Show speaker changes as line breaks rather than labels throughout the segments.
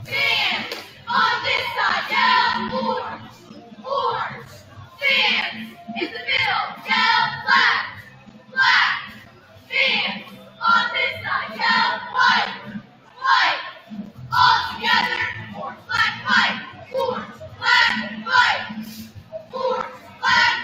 Fans on this side, yell orange, orange. Fans in the middle, yell black, black. Fans on this side, yell white, white. All together, orange, black, white, orange, black, white, orange, black.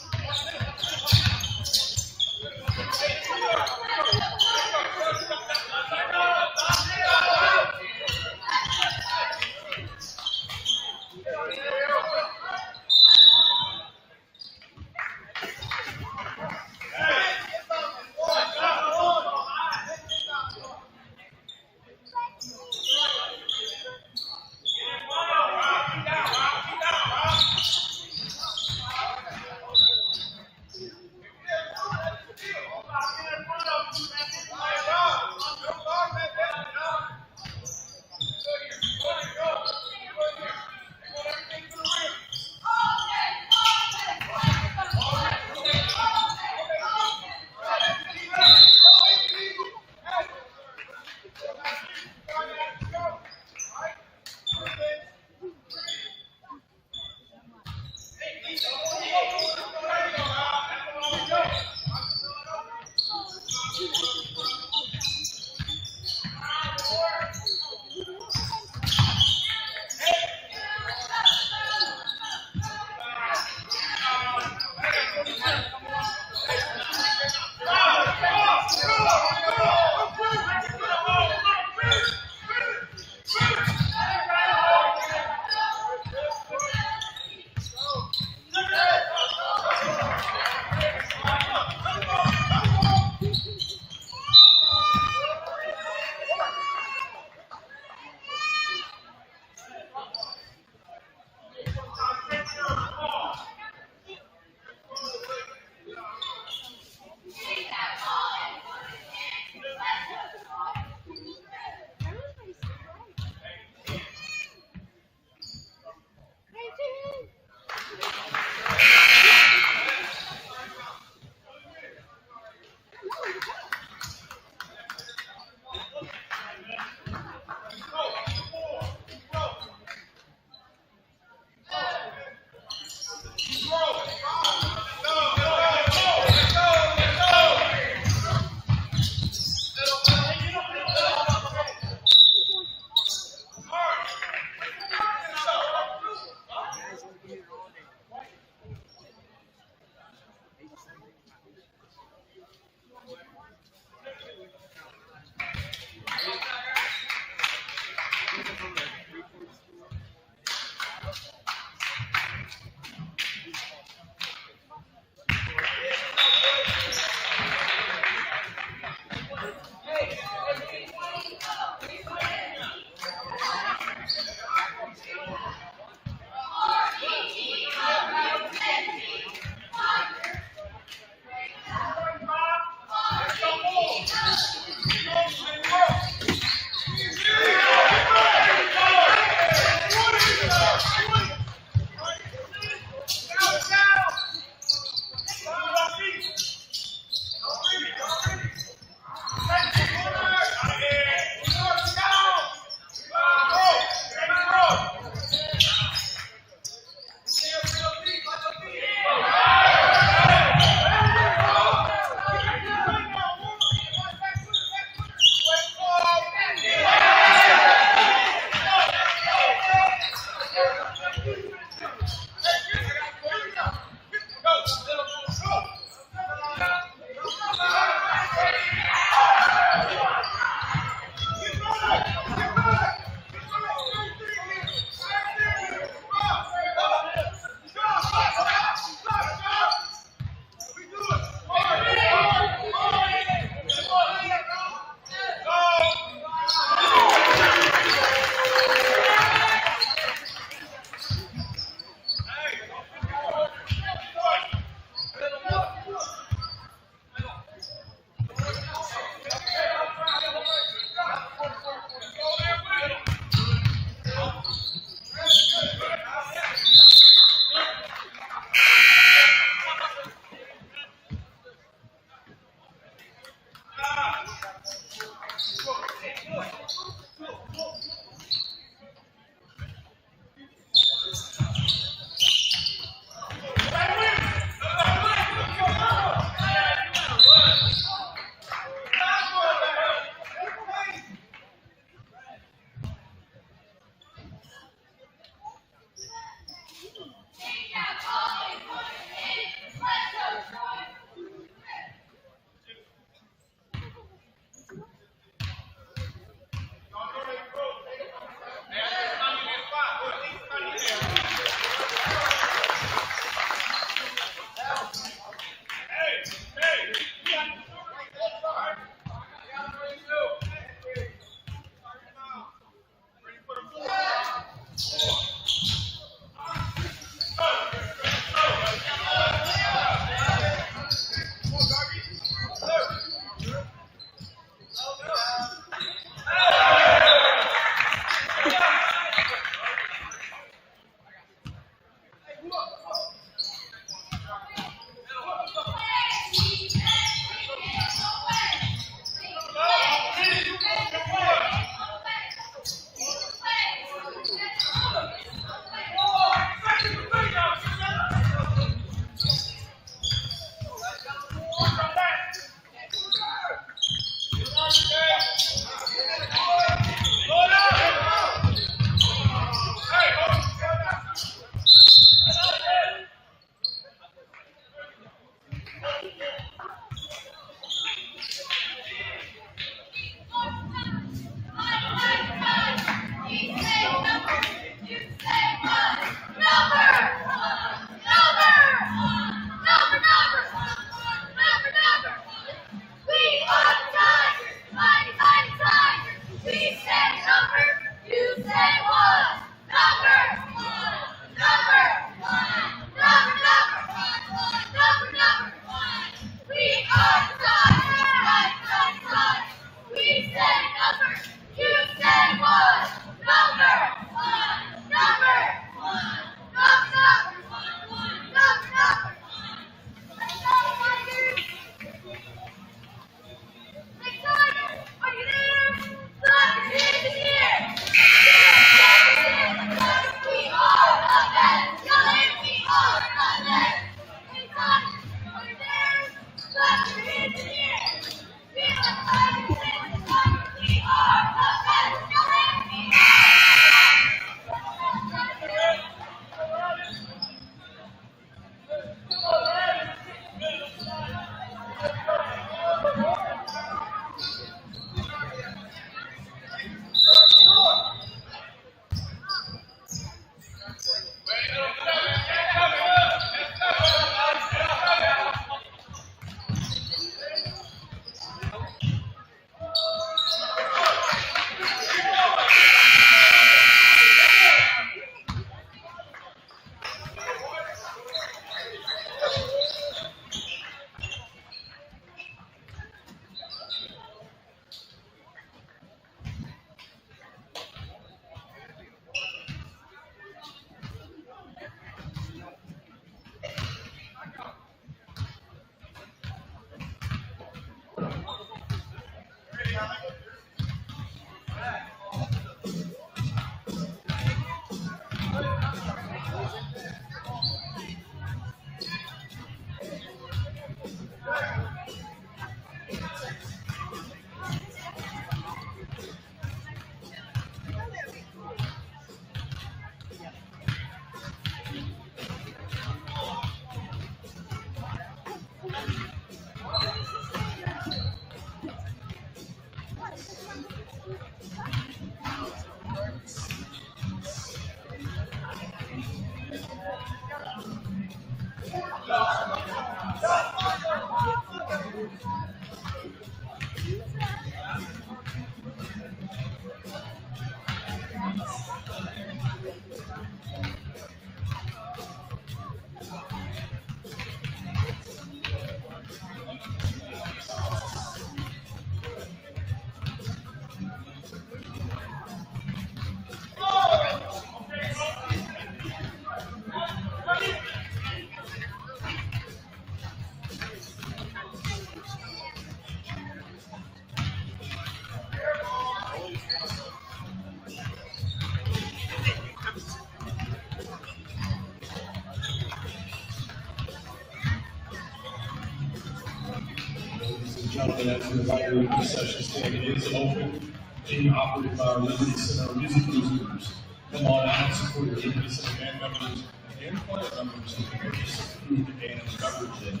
Gentlemen, as a reminder, this session standing is open, being operated by our Liberty Center Music Boosters. Come on out and support your Liberty Center band members and choir members who purchase food and beverages.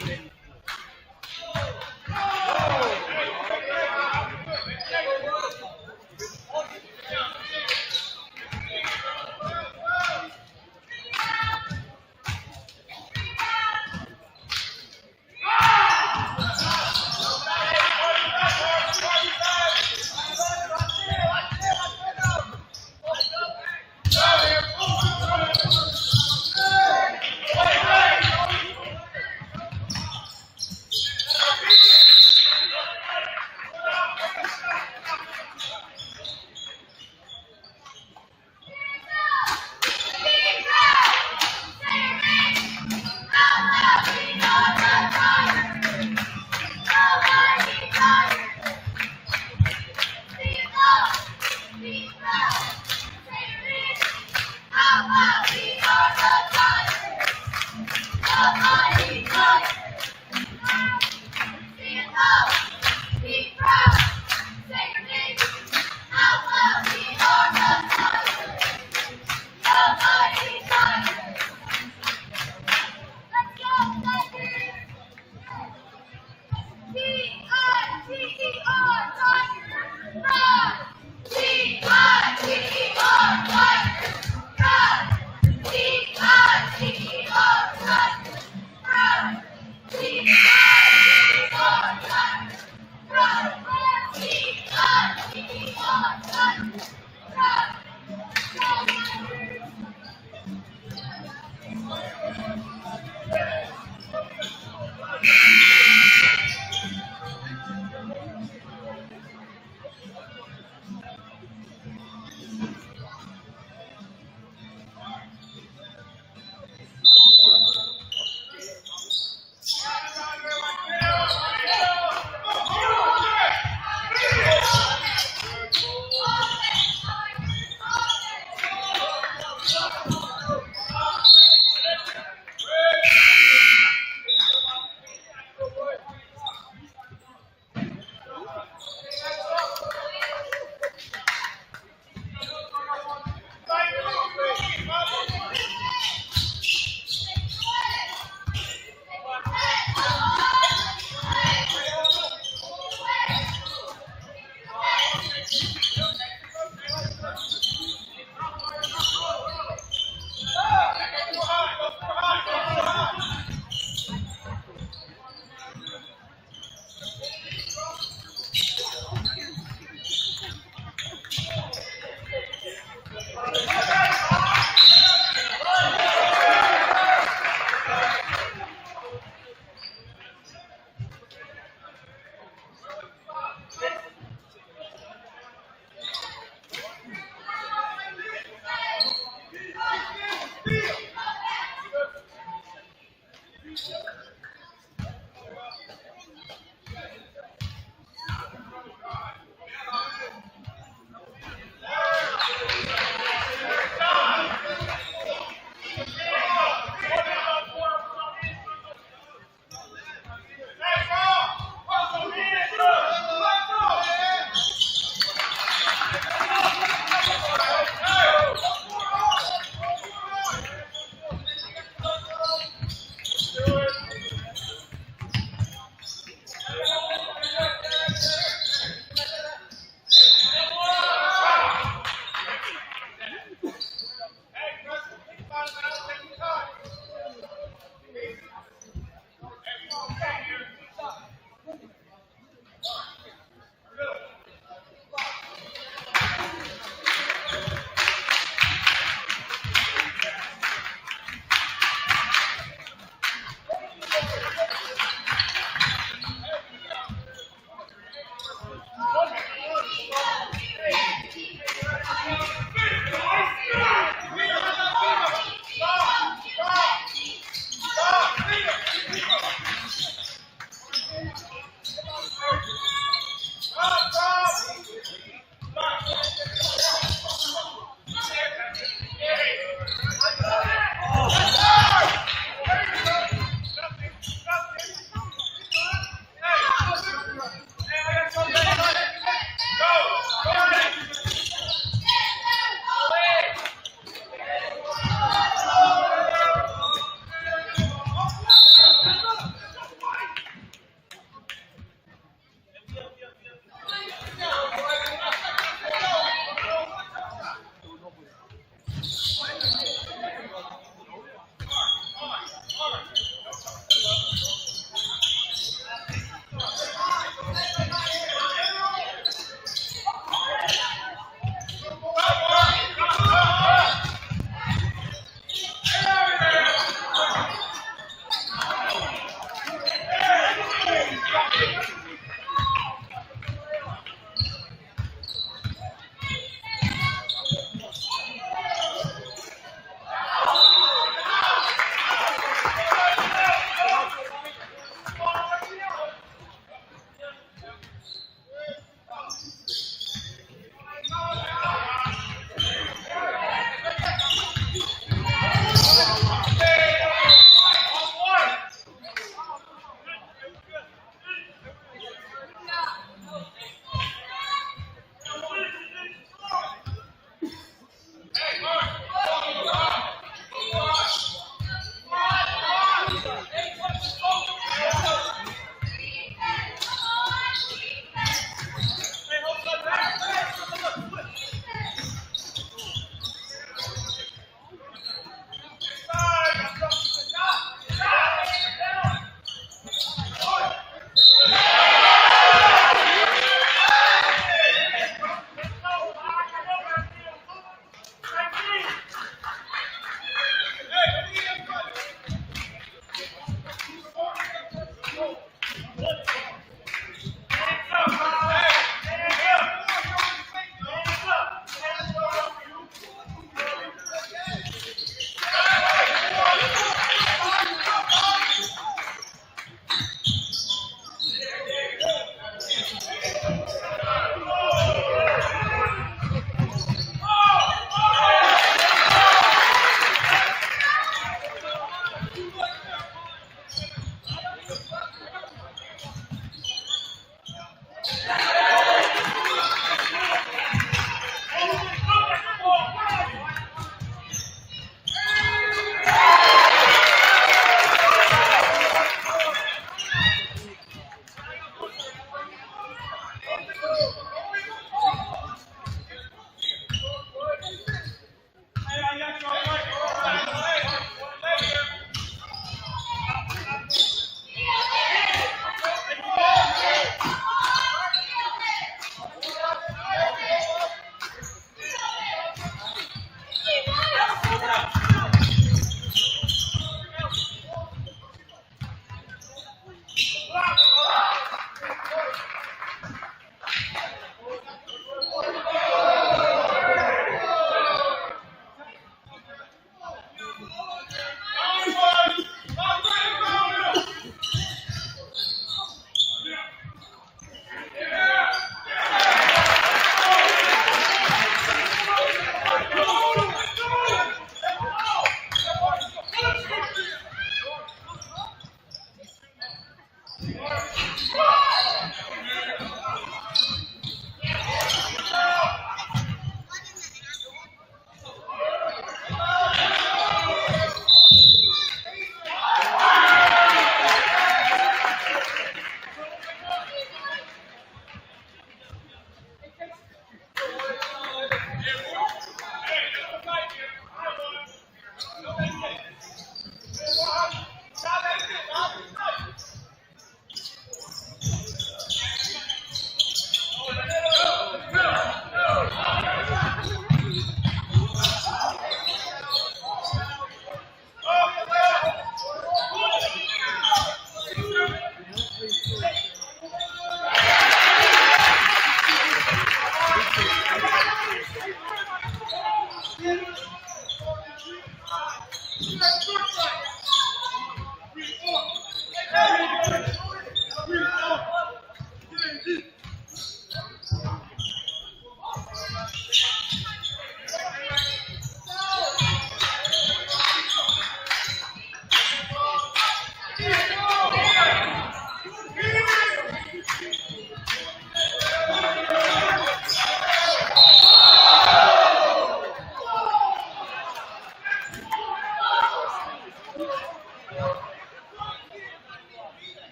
Do it.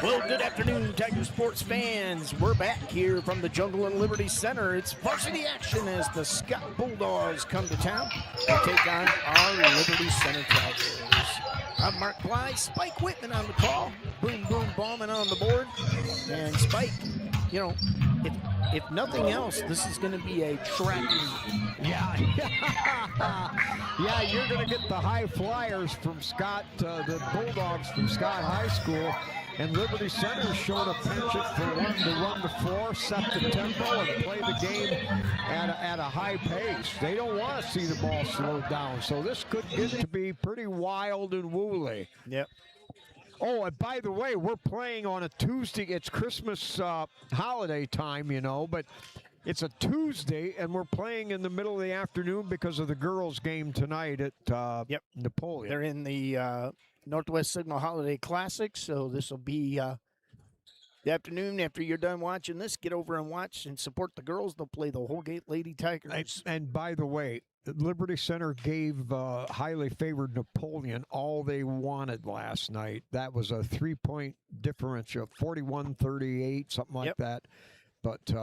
Well, good afternoon, Tiger Sports fans. We're back here from the Jungle and Liberty Center. It's varsity action as the Scott Bulldogs come to town to take on our Liberty Center Tigers. I'm Mark Bly, Spike Whitman on the call, Boom Boom Ballman on the board. And Spike, you know, if nothing else, this is going to be a tracking.
Yeah, yeah, you're going to get the high flyers from Scott, the Bulldogs from Scott High School. And Liberty Center showed a penchant for wanting to run the floor, set the tempo, and play the game at a high pace. They don't want to see the ball slowed down. So this could get to be pretty wild and woolly.
Yep.
Oh, and by the way, we're playing on a Tuesday. It's Christmas holiday time, you know, but it's a Tuesday, and we're playing in the middle of the afternoon because of the girls' game tonight at Napoleon.
They're in the Northwest Signal Holiday Classic, so this will be the afternoon after you're done watching this. Get over and watch and support the girls. They'll play the Holgate Lady Tigers.
And by the way, Liberty Center gave highly favored Napoleon all they wanted last night. That was a 3-point differential, 41-38, something like that. But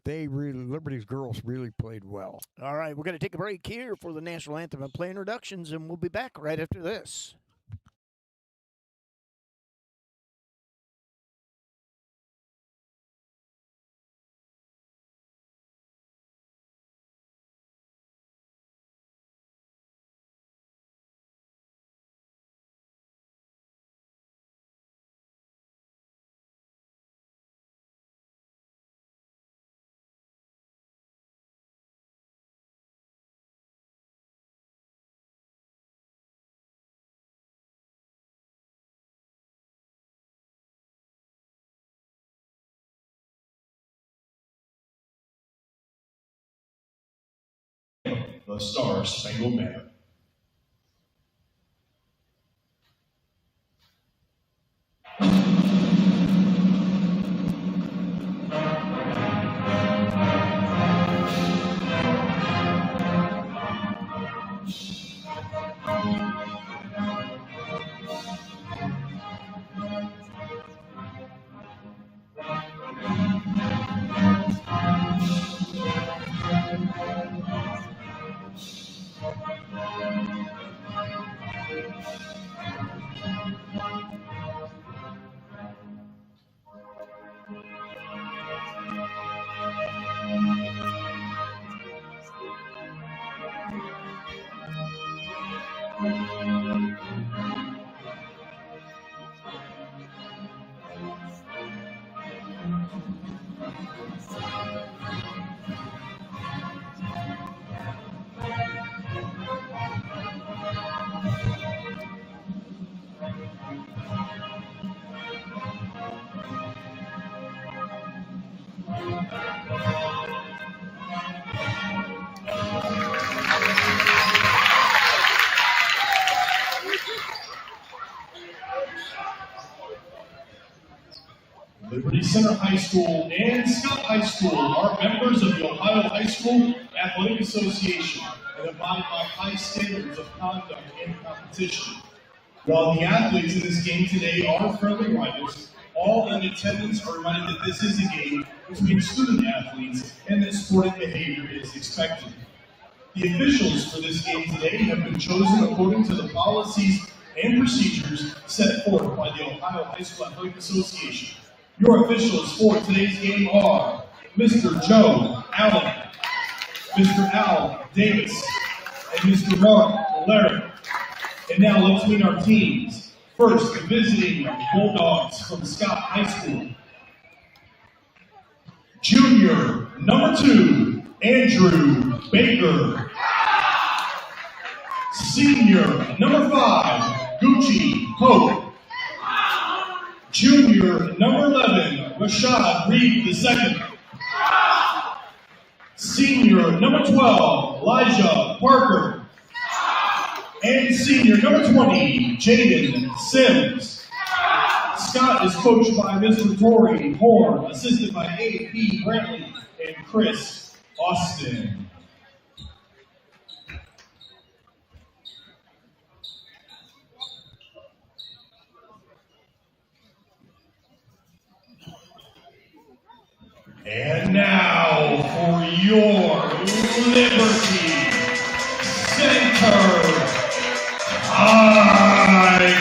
Liberty's girls really played well.
All right, we're going to take a break here for the national anthem and play introductions, and we'll be back right after this.
The Star-Spangled Banner. Liberty Center High School and Scott High School are members of the Ohio High School Athletic Association and abide by high standards of conduct and competition. While the athletes in this game today are friendly rivals, all in attendance are reminded that this is a game between student athletes and that sporting behavior is expected. The officials for this game today have been chosen according to the policies and procedures set forth by the Ohio High School Athletic Association. Your officials for today's game are Mr. Joe Allen, Mr. Al Davis, and Mr. Mark Larry. And now let's meet our teams. First, the visiting Bulldogs from Scott High School. Junior, number 2, Andrew Baker. Senior, number 5, Gucci Hope. Junior, number 11, Rashad Reed II. Senior, number 12, Elijah Parker. And senior, number 20, Jaden Sims. Scott is coached by Mr. Torrey Horn, assisted by A.P. Brantley and Chris Austin. And now for your Liberty Center Tigers.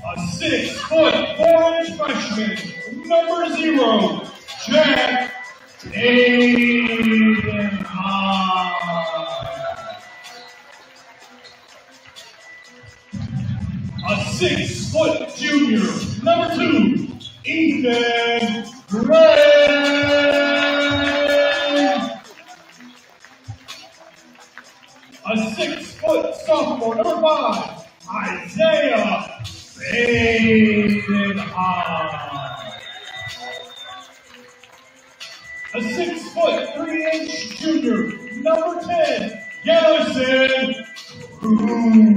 A 6'4" freshman, number 0, Jack Aiden. A 6' junior, number 2, Ethan Gray. A 6' sophomore, number 5, Isaiah Baden. A 6'3" junior, number 10, Garrison Cruz.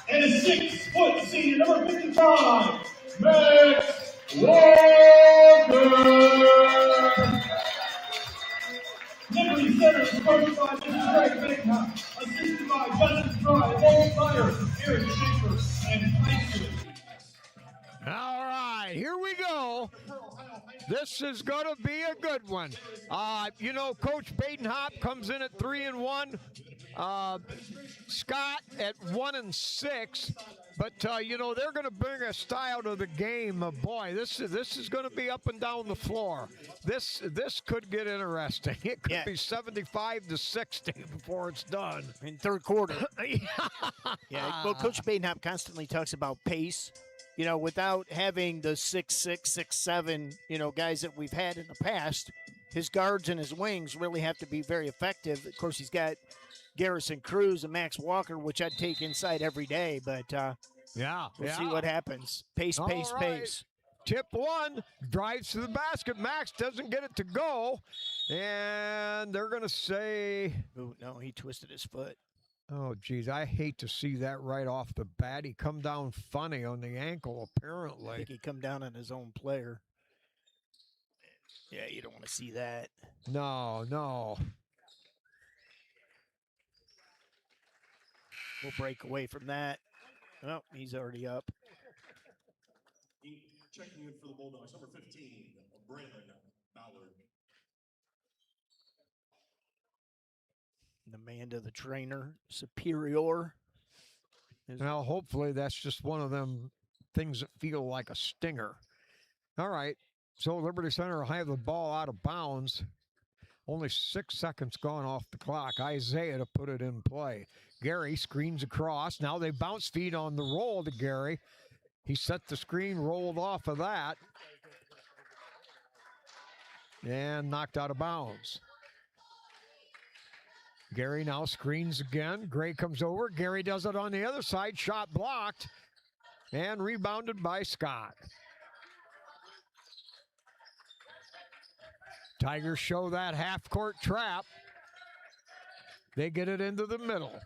And a 6' senior, number 55, Max Walker. Liberty Center is coached by Mr. Greg Bankhouse, assisted by Justin Fry, Walt Meyer, Eric Schaefer, and Tyson.
All right, here we go. This is going to be a good one. You know, Coach Badenhop comes in at 3-1. Scott at 1-6. But, you know, they're going to bring a style to the game. Boy, this is going to be up and down the floor. This could get interesting. It could be 75-60 before it's done.
In third quarter. Yeah, well, Coach Badenhop constantly talks about pace. You know, without having the 6'6", 6'7", you know, guys that we've had in the past, his guards and his wings really have to be very effective. Of course, he's got Garrison Cruz and Max Walker, which I'd take inside every day, but we'll see what happens. Pace, pace, pace.
Tip 1, drives to the basket. Max doesn't get it to go, and they're going to say...
Ooh, no, he twisted his foot.
Oh, geez, I hate to see that right off the bat. He come down funny on the ankle, apparently.
I think he come down on his own player. Yeah, you don't want to see that.
No.
We'll break away from that. Oh, he's already up.
Checking in for the Bulldogs, number 15, Brandon Ballard.
The man to the trainer, Superior.
Now, hopefully that's just one of them things that feel like a stinger. All right, so Liberty Center will have the ball out of bounds. Only 6 seconds gone off the clock. Isaiah to put it in play. Gary screens across. Now they bounce feed on the roll to Gary. He set the screen, rolled off of that, and knocked out of bounds. Gary now screens again. Gray comes over. Gary does it on the other side. Shot blocked and rebounded by Scott. Tigers show that half-court trap. They get it into the middle.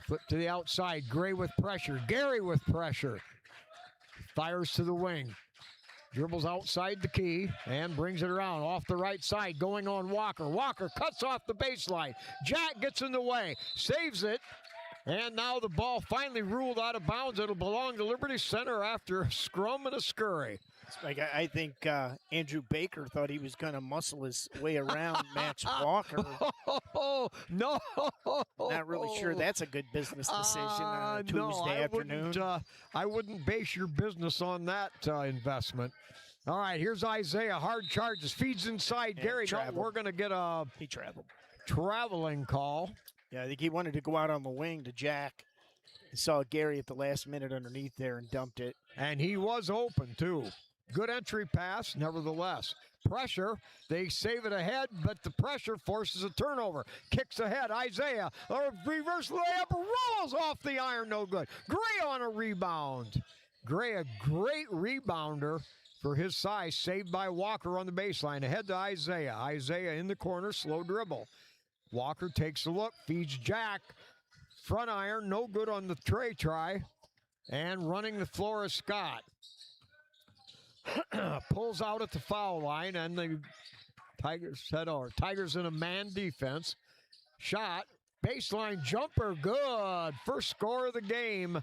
Flip to the outside. Gray with pressure. Gary with pressure. Fires to the wing. Dribbles outside the key and brings it around off the right side, going on Walker. Walker cuts off the baseline. Jack gets in the way, saves it, and now the ball finally ruled out of bounds. It'll belong to Liberty Center after a scrum and a scurry.
Like I think Andrew Baker thought he was going to muscle his way around Max Walker.
Oh, no.
Not really sure that's a good business decision on a Tuesday afternoon.
I wouldn't base your business on that investment. All right, here's Isaiah. Hard charges. Feeds inside.
Yeah,
Gary, no, we're going to get a
he traveled.
Traveling call.
Yeah, I think he wanted to go out on the wing to Jack. He saw Gary at the last minute underneath there and dumped it.
And he was open, too. Good entry pass, nevertheless. Pressure, they save it ahead, but the pressure forces a turnover. Kicks ahead, Isaiah, a reverse layup, rolls off the iron, no good. Gray on a rebound. Gray, a great rebounder for his size, saved by Walker on the baseline. Ahead to Isaiah. Isaiah in the corner, slow dribble. Walker takes a look, feeds Jack. Front iron, no good on the try. And running the floor is Scott. Pulls out at the foul line, and the Tigers in a man defense. Shot, baseline jumper, good. First score of the game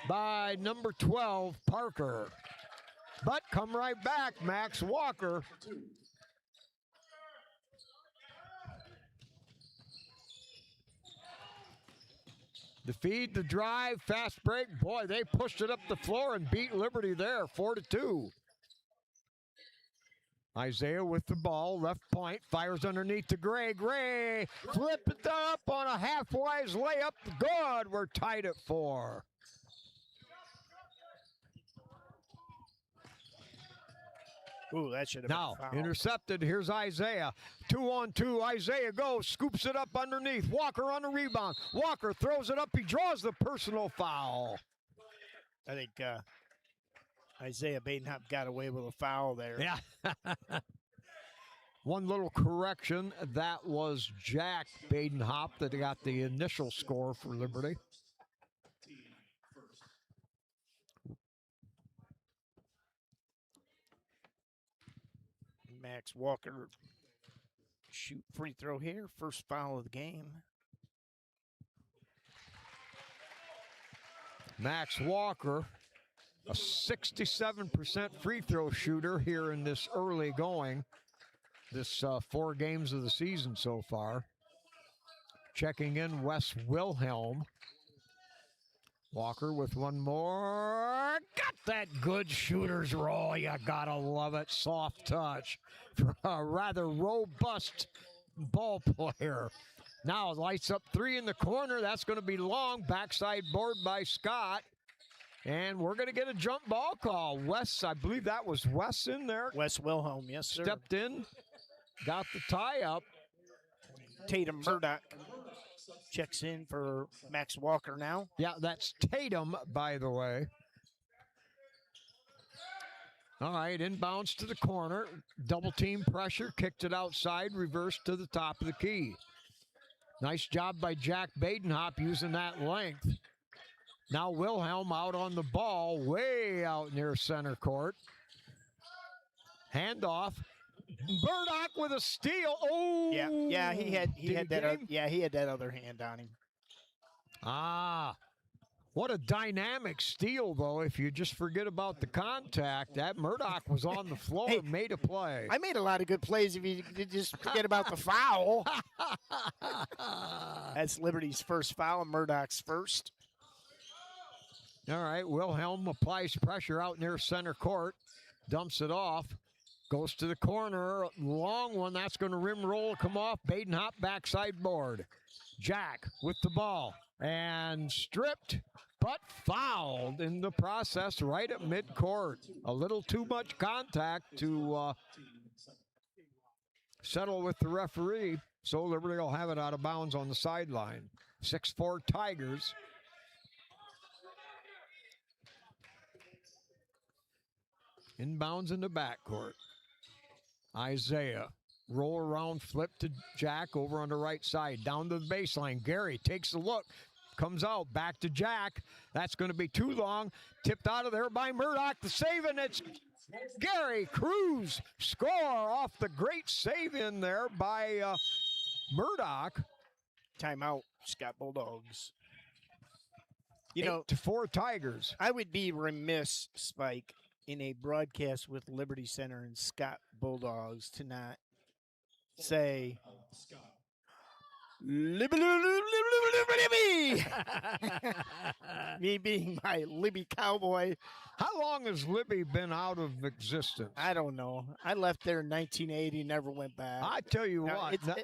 by number 12, Parker. But come right back, Max Walker. The feed, the drive, fast break. Boy, they pushed it up the floor and beat Liberty there, 4-2. Isaiah with the ball, left point, fires underneath to Gray. Gray, flip it up on a half-wise layup. Good, we're tied at 4.
Ooh, that should have been a foul.
Intercepted. Here's Isaiah. 2-on-2. Isaiah goes, scoops it up underneath. Walker on the rebound. Walker throws it up. He draws the personal foul.
I think Isaiah Badenhop got away with a foul there.
Yeah. One little correction. That was Jack Badenhop that got the initial score for Liberty.
Max Walker shoot free throw here. First foul of the game.
Max Walker, a 67% free throw shooter here in this early going. This 4 games of the season so far. Checking in Wes Wilhelm. Walker with one more. Got that good shooter's roll. You gotta love it. Soft touch for a rather robust ball player. Now lights up 3 in the corner. That's going to be long. Backside board by Scott. And we're going to get a jump ball call. Wes, I believe that was Wes in there.
Wes Wilhelm, yes, sir.
Stepped in, got the tie up.
Tatum Murdoch checks in for Max Walker now.
Yeah, that's Tatum, by the way. All right, inbounds to the corner. Double team pressure, kicked it outside, reversed to the top of the key. Nice job by Jack Badenhop using that length. Now Wilhelm out on the ball, way out near center court. Handoff. Murdoch with a steal. Oh,
yeah, he had that other hand on him.
Ah, what a dynamic steal, though. If you just forget about the contact, that Murdoch was on the floor, and made a play.
I made a lot of good plays if you did just forget about the foul. That's Liberty's first foul, and Murdoch's first.
All right, Wilhelm applies pressure out near center court, dumps it off. Goes to the corner, long one, that's going to rim roll, come off, Badenhop backside board. Jack with the ball, and stripped, but fouled in the process right at midcourt. A little too much contact to settle with the referee, so Liberty will have it out of bounds on the sideline. 6-4 Tigers. Inbounds in the backcourt. Isaiah, roll around, flip to Jack over on the right side, down to the baseline. Gary takes a look, comes out, back to Jack. That's going to be too long. Tipped out of there by Murdoch. The save, and it's Gary Cruz. Score off the great save in there by Murdoch.
Timeout, Scott Bulldogs.
8-4 Tigers.
I would be remiss, Spike, in a broadcast with Liberty Center and Scott Bulldogs to not say Libby, me being my Libby cowboy.
How long has Libby been out of existence?
I don't know. I left there in 1980, never went back.
I tell you
Now,
what,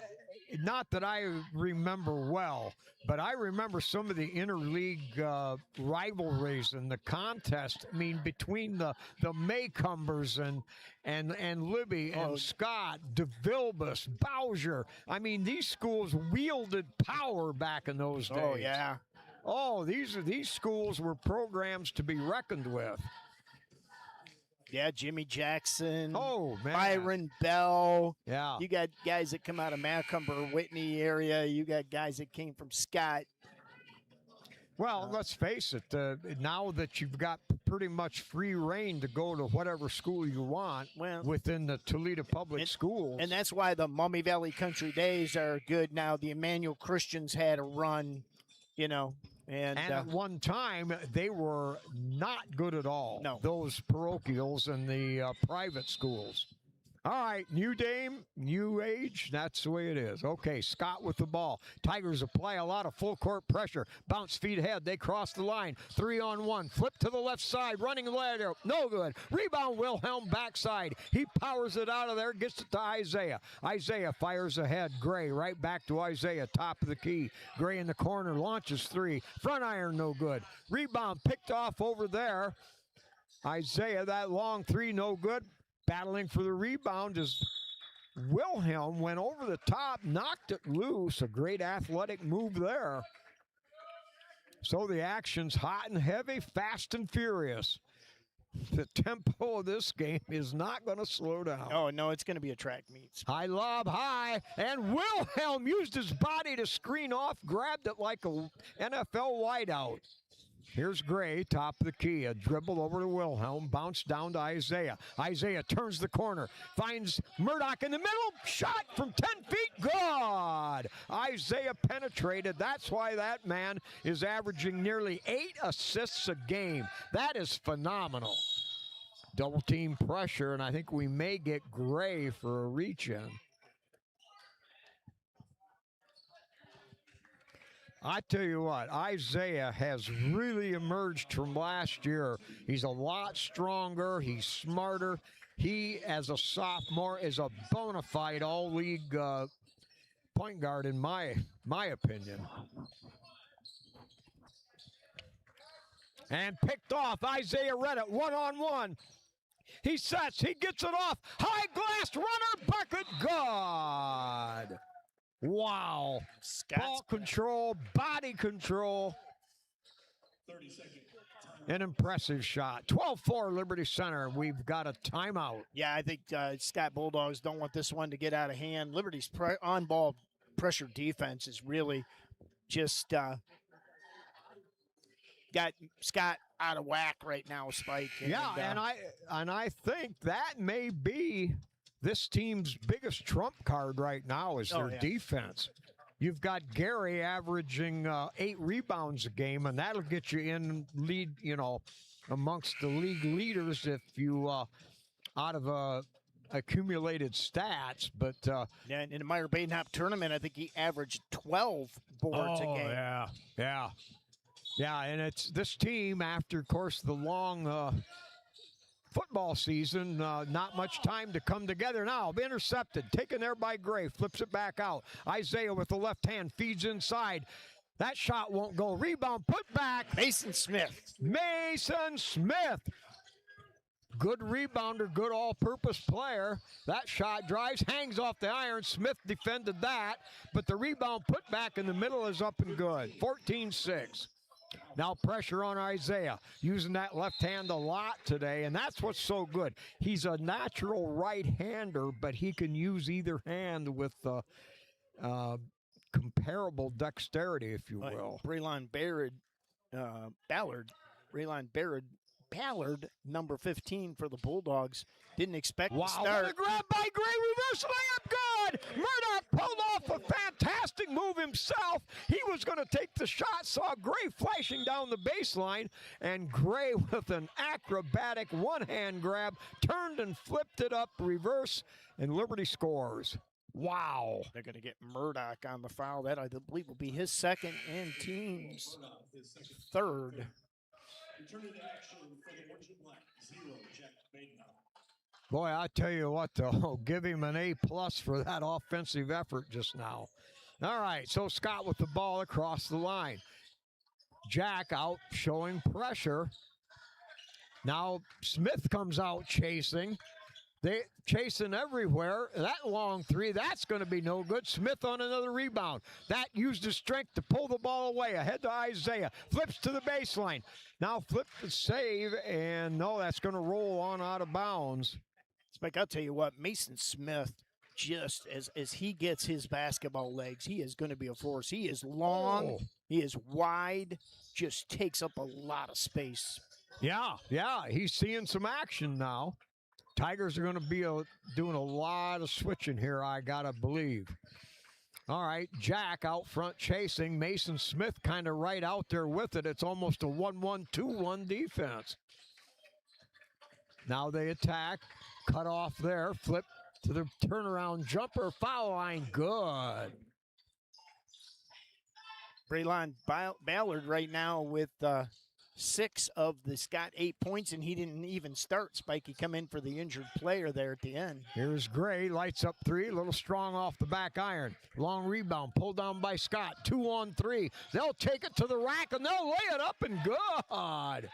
not that I remember well, but I remember some of the interleague rivalries and the contest. I mean, between the Maycumbers and Libby and Scott, DeVilbus, Bowser. I mean, these schools wielded power back in those days.
Oh, yeah.
Oh, these schools were programs to be reckoned with.
Yeah, Jimmy Jackson.
Oh, man.
Byron Bell.
Yeah.
You got guys that come out of Macomber, Whitney area. You got guys that came from Scott.
Well, let's face it. Now that you've got pretty much free reign to go to whatever school you want within the Toledo Public Schools.
And that's why the Maumee Valley Country Days are good now. The Emmanuel Christians had a run, you know. And
at one time, they were not good at all.
No.
Those parochials and the private schools. All right, new dame, new age. That's the way it is. Okay, Scott with the ball. Tigers apply a lot of full court pressure. Bounce feet ahead. They cross the line. 3-on-1. Flip to the left side. Running ladder. No good. Rebound, Wilhelm backside. He powers it out of there. Gets it to Isaiah. Isaiah fires ahead. Gray right back to Isaiah. Top of the key. Gray in the corner. Launches three. Front iron, no good. Rebound picked off over there. Isaiah, that long three, no good. Battling for the rebound as Wilhelm went over the top, knocked it loose. A great athletic move there. So the action's hot and heavy, fast and furious. The tempo of this game is not going to slow down.
Oh, no, it's going to be a track meet.
High lob, high, and Wilhelm used his body to screen off, grabbed it like a NFL wideout. Here's Gray, top of the key. A dribble over to Wilhelm. Bounce down to Isaiah. Isaiah turns the corner. Finds Murdoch in the middle. Shot from 10 feet. Good. Isaiah penetrated. That's why that man is averaging nearly 8 assists a game. That is phenomenal. Double team pressure, and I think we may get Gray for a reach-in. I tell you what, Isaiah has really emerged from last year. He's a lot stronger. He's smarter. He, as a sophomore, is a bona fide all-league point guard in my opinion. And picked off. Isaiah read it one-on-one. He sets. He gets it off. High glass runner. Bucket. God. Wow. Ball control, body control.
30 seconds.
An impressive shot. 12-4 Liberty Center. We've got a timeout.
Yeah, I think Scott Bulldogs don't want this one to get out of hand. Liberty's on-ball pressure defense is really just got Scott out of whack right now, Spike.
And I think that may be this team's biggest trump card right now is their defense. You've got Gary averaging 8 rebounds a game, and that'll get you in lead, amongst the league leaders if you out of accumulated stats. But
in the Meyer Badenhop tournament, I think he averaged 12 boards a game.
Yeah, and it's this team after, of course, the long football season, not much time to come together now. Intercepted, taken there by Gray, flips it back out. Isaiah with the left hand feeds inside. That shot won't go. Rebound, put back.
Mason Smith.
Good rebounder, good all-purpose player. That shot drives, hangs off the iron. Smith defended that, but the rebound put back in the middle is up and good. 14-6. Now pressure on Isaiah, using that left hand a lot today, and that's what's so good. He's a natural right-hander, but he can use either hand with comparable dexterity, if you will.
Braylon Ballard, number 15 for the Bulldogs. Didn't expect to start.
What a grab by Gray, reverse layup, good! Murdoch pulled off a fantastic move himself. He was going to take the shot, saw Gray flashing down the baseline, and Gray with an acrobatic one-hand grab turned and flipped it up reverse, and Liberty scores. Wow.
They're going to get Murdoch on the foul. That, I believe, will be his second and team's third.
Boy, I tell you what, though, give him an A+ for that offensive effort just now. All right, so Scott with the ball across the line. Jack out showing pressure. Now Smith comes out chasing. They chasing everywhere. That long three, that's going to be no good. Smith on another rebound. That used his strength to pull the ball away. Ahead to Isaiah. Flips to the baseline. Now flip the save, and no, that's going to roll on out of bounds.
Spike, I'll tell you what, Mason Smith, just as he gets his basketball legs, he is going to be a force. He is long, he is wide, just takes up a lot of space.
Yeah, he's seeing some action now. Tigers are going to be doing a lot of switching here, I got to believe. All right, Jack out front chasing. Mason Smith kind of right out there with it. It's almost a 1-1-2-1 defense. Now they attack. Cut off there. Flip to the turnaround jumper. Foul line. Good.
Braylon Ballard right now with 6 of the Scott 8 points, and he didn't even start. Spikey come in for the injured player there at the end.
Here's Gray, lights up three, a little strong off the back iron. Long rebound, pulled down by Scott, 2-on-3. They'll take it to the rack, and they'll lay it up, and good.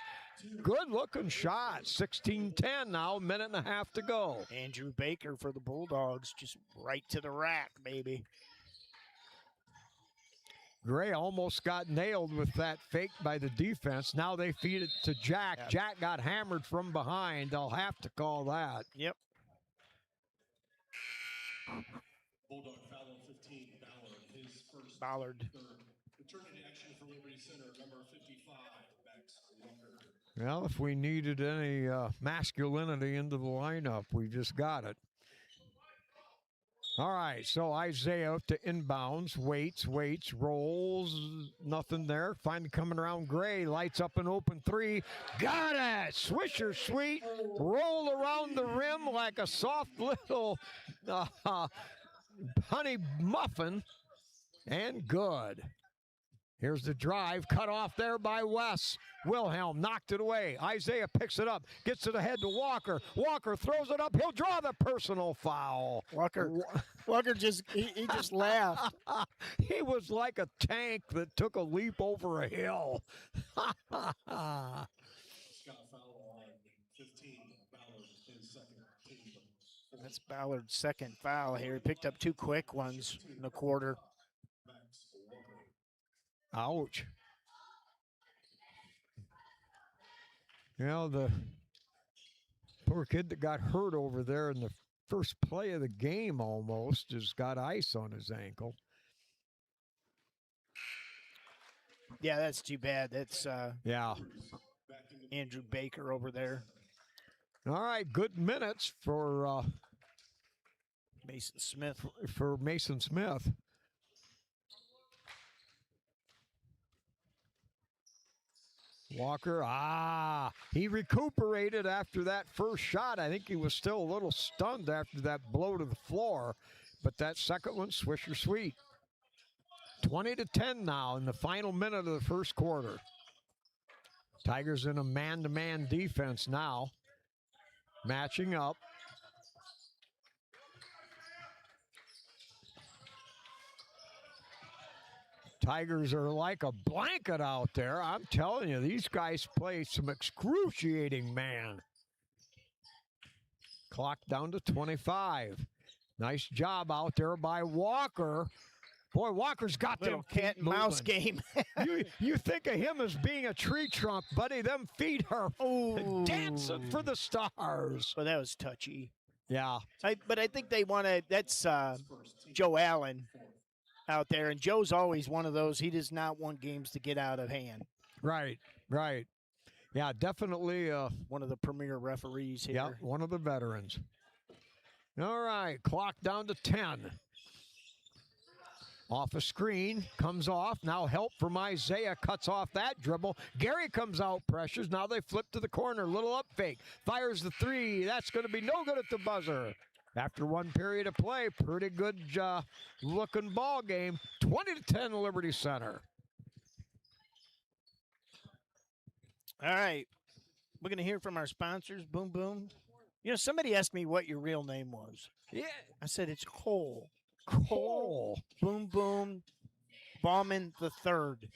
Good-looking shot. 16-10 now, a minute and a half to go.
Andrew Baker for the Bulldogs, just right to the rack, baby.
Gray almost got nailed with that fake by the defense. Now they feed it to Jack.
Yep.
Jack got hammered from behind. They'll have to call that.
Yep.
Bulldog foul on 15, Ballard, his first.
Ballard.
Returning to action for Liberty Center, number 55, Max Walker.
Well, if we needed any masculinity into the lineup, we just got it. All right, so Isaiah to inbounds, waits, rolls, nothing there. Finally coming around Gray, lights up an open three. Got it! Swisher sweet, roll around the rim like a soft little honey muffin, and good. Here's the drive, cut off there by Wes. Wilhelm knocked it away. Isaiah picks it up, gets it ahead to Walker. Walker throws it up. He'll draw the personal foul.
Walker just he just laughed.
He was like a tank that took a leap over a hill.
Scott foul on 15, Ballard, his second team.
That's Ballard's second foul here. He picked up 2 quick ones in the quarter.
Ouch. You know, the poor kid that got hurt over there in the first play of the game almost has got ice on his ankle.
Yeah, that's too bad. That's
Yeah.
Andrew Baker over there.
All right, good minutes for
Mason Smith.
For Mason Smith. Walker, he recuperated after that first shot. I think he was still a little stunned after that blow to the floor, but that second one, Swisher sweet. 20-10 now in the final minute of the first quarter. Tigers in a man-to-man defense now, matching up. Tigers are like a blanket out there. I'm telling you, these guys play some excruciating man. Clock down to 25. Nice job out there by Walker. Boy, Walker's got
Little
them
cat and mouse game.
you think of him as being a tree trunk, buddy. Them feet are dancing for the stars.
Well, that was touchy.
Yeah.
But I think they want to. That's Joe Allen out there, and Joe's always one of those. He does not want games to get out of hand.
Right. Yeah, definitely.
One of the premier referees here.
Yeah, one of the veterans. All right, clock down to 10. Off a screen, comes off. Now help from Isaiah, cuts off that dribble. Gary comes out, pressures. Now they flip to the corner. Little up fake. Fires the three. That's going to be no good at the buzzer. After one period of play, pretty good looking ball game. 20-10 Liberty Center.
All right. We're going to hear from our sponsors. Boom, boom. You know, somebody asked me what your real name was.
Yeah.
I said it's Cole.
Cole.
Boom, boom. Bauman the third.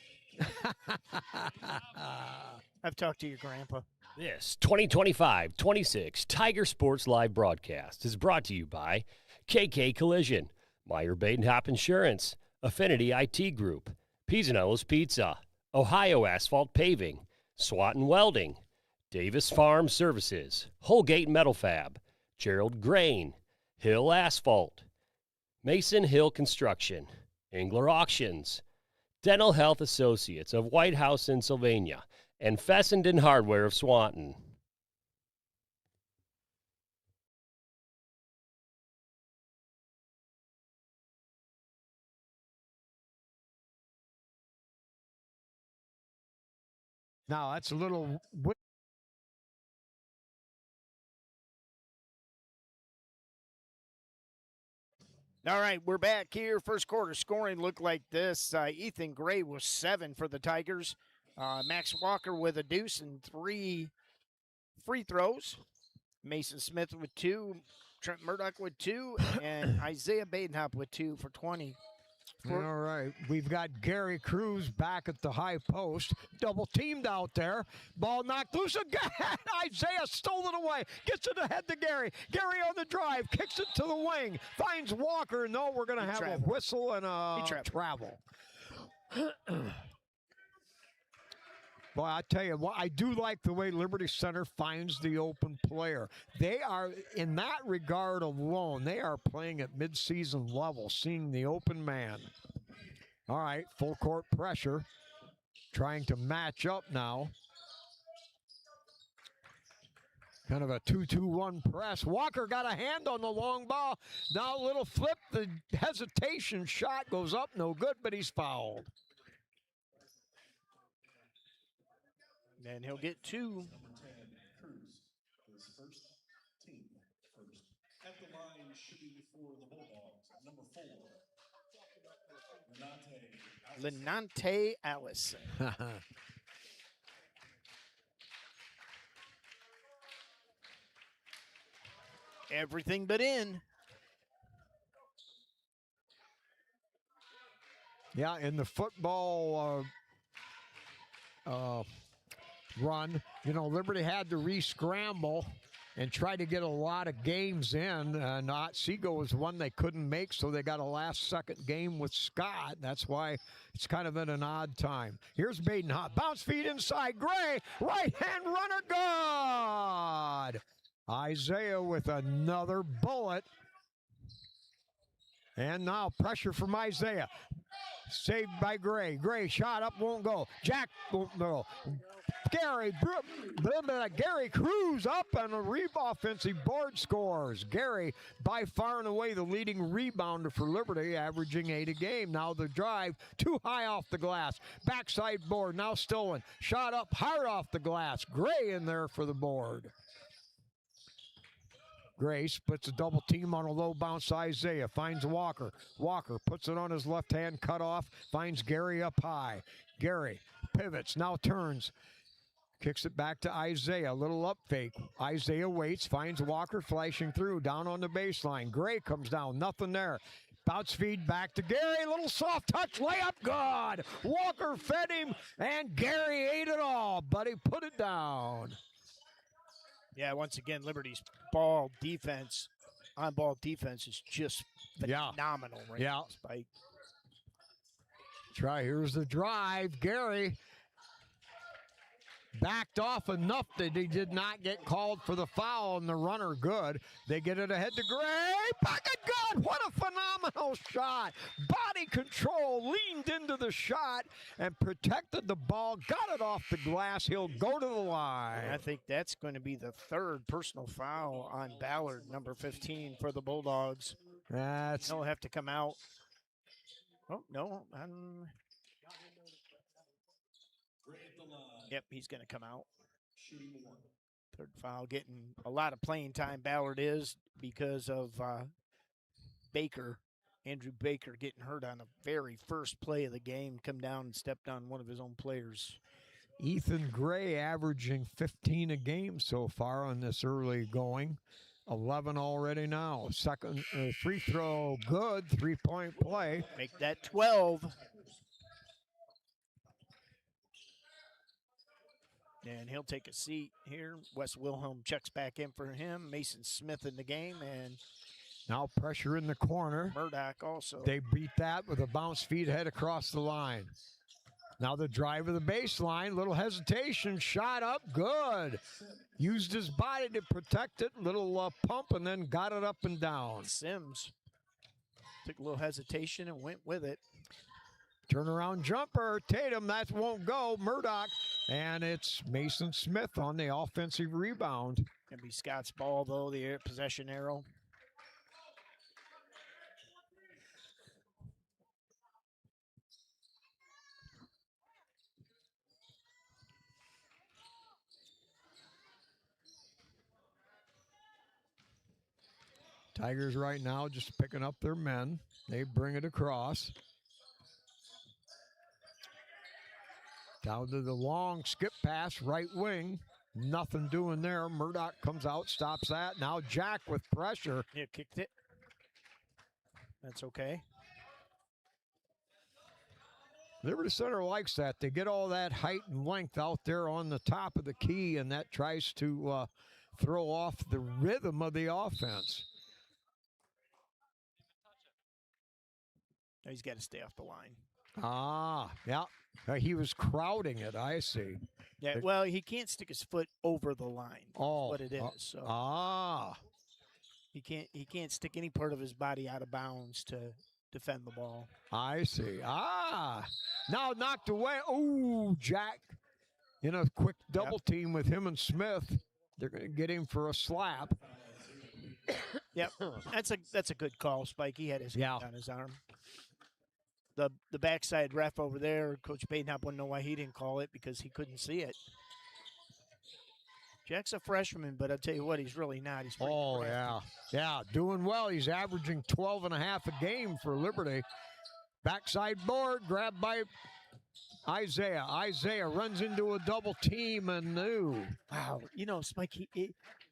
I've talked to your grandpa.
This 2025-26 Tiger Sports Live broadcast is brought to you by KK Collision, Meyer Badenhop Insurance, Affinity IT Group, Pisanello's Pizza, Ohio Asphalt Paving, Swanton Welding, Davis Farm Services, Holgate Metal Fab, Gerald Grain, Hill Asphalt, Mason Hill Construction, Engler Auctions, Dental Health Associates of White House in Sylvania, and Fessenden Hardware of Swanton.
Now that's a little.
All right, we're back here. First quarter scoring looked like this. Ethan Gray was 7 for the Tigers. Max Walker with a deuce and 3 free throws. Mason Smith with 2. Trent Murdoch with 2. And Isaiah Badenhop with 2 for 20.
All right, we've got Gary Cruz back at the high post, double teamed out there. Ball knocked loose again. Isaiah stole it away, gets it ahead to Gary. Gary on the drive, kicks it to the wing, finds Walker. No, we're going to have a whistle and a travel. Boy, I tell you what, I do like the way Liberty Center finds the open player. They are, in that regard alone, they are playing at midseason level, seeing the open man. All right, full court pressure, trying to match up now. Kind of a 2-2-1 press. Walker got a hand on the long ball. Now a little flip, the hesitation shot goes up, no good, but he's fouled.
And he'll get 2.
Number 10, Cruz, his first team. At the line shooting for the Bulldogs, number 4,
Lenante Allison. Everything but in.
Yeah, in the football run, you know, Liberty had to re-scramble and try to get a lot of games in. Otsego was one they couldn't make, so they got a last-second game with Scott. That's why it's kind of in an odd time. Here's Badenhop. Bounce feed inside. Gray, right-hand runner, good. Isaiah with another bullet. And now pressure from Isaiah. Saved by Gray. Gray shot up, won't go. Jack won't go. Gary Cruz up and a offensive board scores. Gary, by far and away the leading rebounder for Liberty, averaging 8 a game. Now the drive, too high off the glass. Backside board, now stolen. Shot up, hard off the glass. Gray in there for the board. Gray splits a double team on a low bounce. Isaiah finds Walker. Walker puts it on his left hand, cut off, finds Gary up high. Gary pivots, now turns. Kicks it back to Isaiah, a little up fake. Isaiah waits, finds Walker flashing through, down on the baseline. Gray comes down, nothing there. Bounce feed back to Gary, little soft touch, layup, good. Walker fed him, and Gary ate it all, but he put it down.
Yeah, once again, Liberty's on-ball defense is just phenomenal right now, Spike.
Here's the drive. Gary backed off enough that he did not get called for the foul, and the runner good. They get it ahead to Gray. Pocket good. What a phenomenal shot. Body control, leaned into the shot and protected the ball, got it off the glass. He'll go to the line.
I think that's going to be the 3rd personal foul on Ballard, number 15 for the Bulldogs. He'll have to come out. Oh, no. Yep, he's going to come out. Third foul, getting a lot of playing time. Ballard is because of Baker, Andrew Baker, getting hurt on the very first play of the game. Come down and stepped on one of his own players.
Ethan Gray averaging 15 a game so far on this early going. 11 already now. Second free throw, good. 3-point play.
Make that 12. And he'll take a seat here. Wes Wilhelm checks back in for him. Mason Smith in the game, and
now pressure in the corner.
Murdoch also.
They beat that with a bounce feed head across the line. Now the drive of the baseline, little hesitation, shot up, good. Used his body to protect it, little pump, and then got it up and down.
Sims took a little hesitation and went with it.
Turnaround jumper, Tatum, that won't go. Murdoch, and it's Mason Smith on the offensive rebound.
Gonna be Scott's ball, though, the possession arrow.
Tigers right now just picking up their men. They bring it across. Down to the long skip pass, right wing. Nothing doing there. Murdoch comes out, stops that. Now Jack with pressure.
Yeah, kicked it. That's okay.
Liberty Center likes that. They get all that height and length out there on the top of the key, and that tries to throw off the rhythm of the offense.
He's got to stay off the line.
Ah, yeah. He was crowding it, I see.
Yeah, well, he can't stick his foot over the line.
Oh,
what it is. So
ah.
He can't stick any part of his body out of bounds to defend the ball.
I see. Ah. Now knocked away. Oh, Jack in a quick double team with him and Smith. They're going to get him for a slap.
Yep. That's a good call, Spike. He had his hand on his arm. The backside ref over there, Coach Badenhop wouldn't know why he didn't call it because he couldn't see it. Jack's a freshman, but I'll tell you what, he's really not. He's
yeah, doing well. He's averaging 12 and a half a game for Liberty. Backside board, grabbed by Isaiah. Isaiah runs into a double team and
wow, Spike,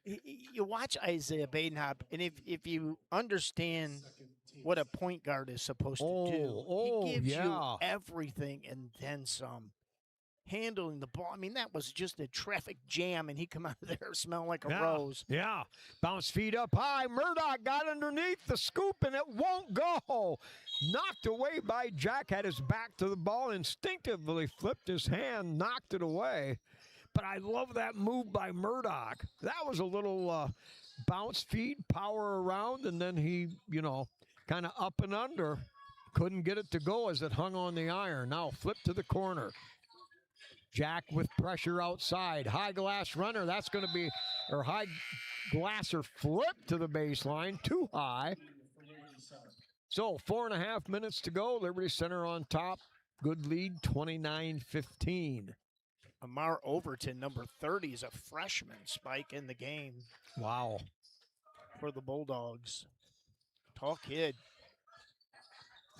you watch Isaiah Badenhop, and if you understand what a point guard is supposed to do, he gives you everything and then some. Handling the ball. I mean, that was just a traffic jam, and he come out of there smelling like a rose.
Yeah. Bounce feet up high. Murdoch got underneath the scoop, and it won't go. Knocked away by Jack. Had his back to the ball. Instinctively flipped his hand. Knocked it away. But I love that move by Murdoch. That was a little bounce feed, power around, and then he, kind of up and under. Couldn't get it to go as it hung on the iron. Now flip to the corner. Jack with pressure outside. High glass runner. That's going to be, or high glasser flip to the baseline. Too high. So 4.5 minutes to go. Liberty Center on top. Good lead, 29-15.
Amar Overton, number 30, is a freshman, Spike, in the game.
Wow.
For the Bulldogs. Tall kid.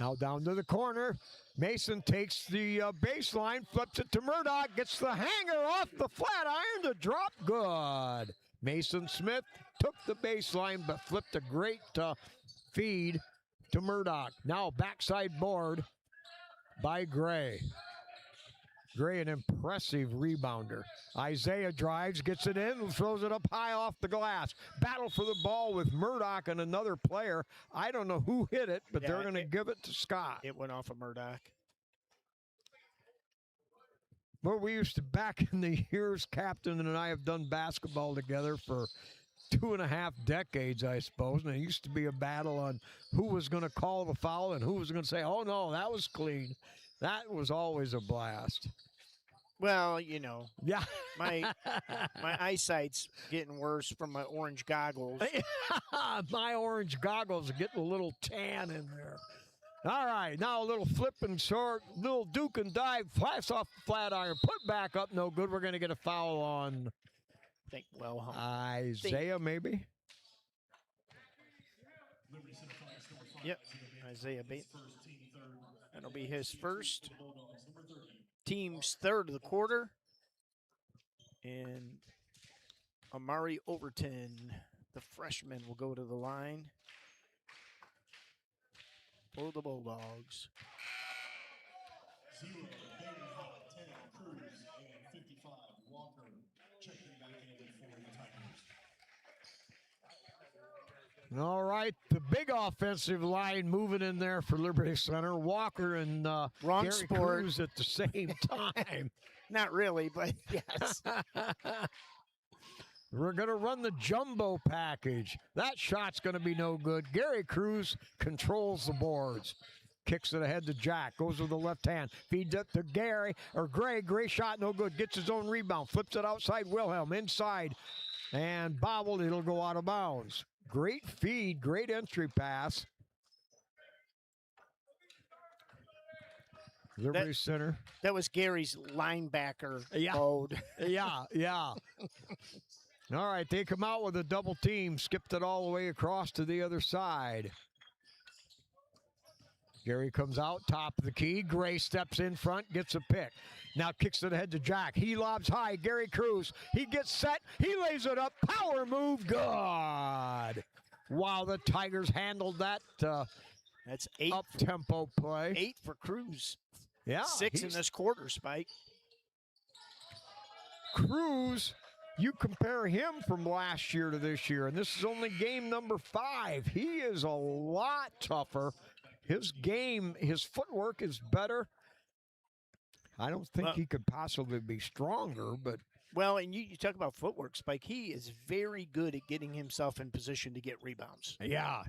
Now down to the corner. Mason takes the baseline, flips it to Murdoch, gets the hanger off the flat iron to drop. Good. Mason Smith took the baseline, but flipped a great feed to Murdoch. Now backside board by Gray. Gray, an impressive rebounder. Isaiah drives, gets it in, throws it up high off the glass. Battle for the ball with Murdoch and another player. I don't know who hit it, but they're going to give it to Scott.
It went off of Murdoch.
Well, we used to, back in the years, Captain and I have done basketball together for 2.5 decades, I suppose. And it used to be a battle on who was going to call the foul and who was going to say, oh, no, that was clean. That was always a blast.
Well,
Yeah.
my eyesight's getting worse from my orange goggles.
My orange goggles are getting a little tan in there. All right, now a little flip and short, little duke and dive, flash off the flat iron, put back up, no good. We're going to get a foul on
I think Wilhelm.
Isaiah, maybe?
Yep, Isaiah Bates. That'll be his first. Team's third of the quarter. And Amari Overton, the freshman, will go to the line for the Bulldogs.
0, Baden Hop, 10, Cruz, and 55, Walker, checking back in for the Tigers.
All right, the big offensive line moving in there for Liberty Center. Walker and
Wrong
Gary
sport.
Cruz at the same time.
Not really, but yes.
We're going to run the jumbo package. That shot's going to be no good. Gary Cruz controls the boards. Kicks it ahead to Jack. Goes with the left hand. Feeds it to Gary. Or Gray. Gray shot no good. Gets his own rebound. Flips it outside Wilhelm. Inside. And bobbled. It'll go out of bounds. Great feed. Great entry pass. Liberty Center.
That was Gary's linebacker
Yeah.
mode.
Yeah. All right, they come out with a double team, skipped it all the way across to the other side. Gary comes out, top of the key. Gray steps in front, gets a pick. Now kicks it ahead to Jack. He lobs high. Gary Cruz. He gets set. He lays it up. Power move. Good. Wow, the Tigers handled that
That's 8
up-tempo play.
8 for Cruz.
Yeah.
6 in this quarter, Spike.
Cruz, you compare him from last year to this year, and this is only game number 5. He is a lot tougher. His game, his footwork is better. I don't think he could possibly be stronger, but...
Well, and you talk about footwork, Spike. He is very good at getting himself in position to get rebounds.
Yeah.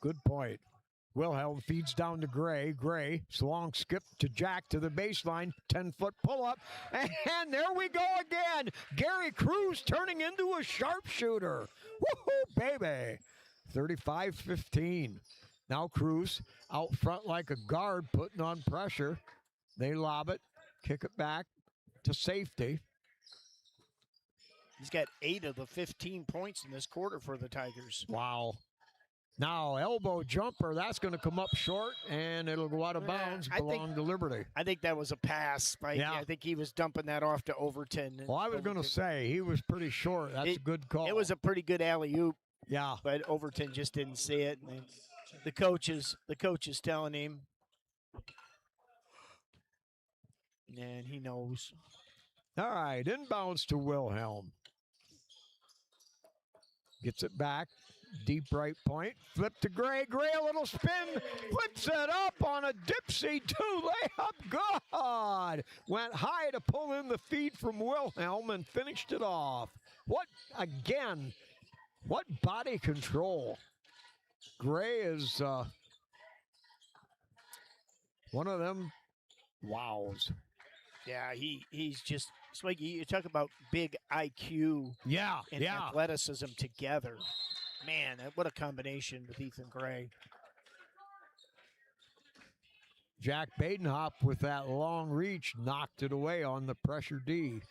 Good point. Wilhelm feeds down to Gray. Gray, long skip to Jack to the baseline. 10-foot pull-up. And there we go again. Gary Cruz turning into a sharpshooter. Woohoo, baby. 35-15. Now Cruz out front like a guard, putting on pressure. They lob it, kick it back to safety.
He's got 8 of the 15 points in this quarter for the Tigers.
Wow. Now, elbow jumper, that's going to come up short, and it'll go out of bounds, belong to Liberty.
I think that was a pass, Spike.
Yeah.
I think he was dumping that off to Overton.
Well, I was going to say, he was pretty short. That's a good call.
It was a pretty good alley-oop.
Yeah.
But Overton just didn't see it. And the coach is telling him, and he knows.
All right, inbounds to Wilhelm. Gets it back. Deep right point. Flip to Gray. Gray, a little spin. Flips it up on a dipsy two layup. God. Went high to pull in the feed from Wilhelm and finished it off. What body control. Gray is one of them wows.
Yeah, he's just, Swiggy, you talk about big IQ and athleticism together. Man, what a combination with Ethan Gray.
Jack Badenhop with that long reach knocked it away on the pressure D.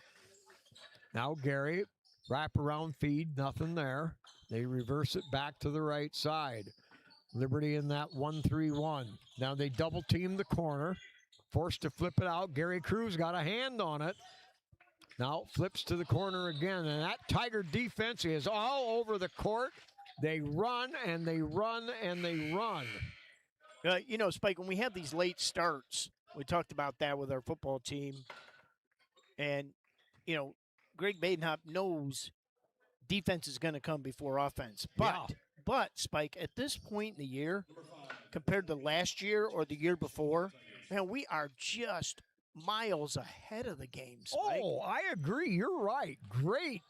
Now Gary, wraparound feed, nothing there. They reverse it back to the right side. Liberty in that 1-3-1. Now they double team the corner. Forced to flip it out. Gary Cruz got a hand on it. Now flips to the corner again. And that Tiger defense is all over the court. They run and they run and they run.
Spike, when we have these late starts, we talked about that with our football team. And, Greg Badenhop knows defense is going to come before offense. But, Spike, at this point in the year, compared to last year or the year before, man, we are just miles ahead of the game, Spike.
Oh, I agree. You're right. Great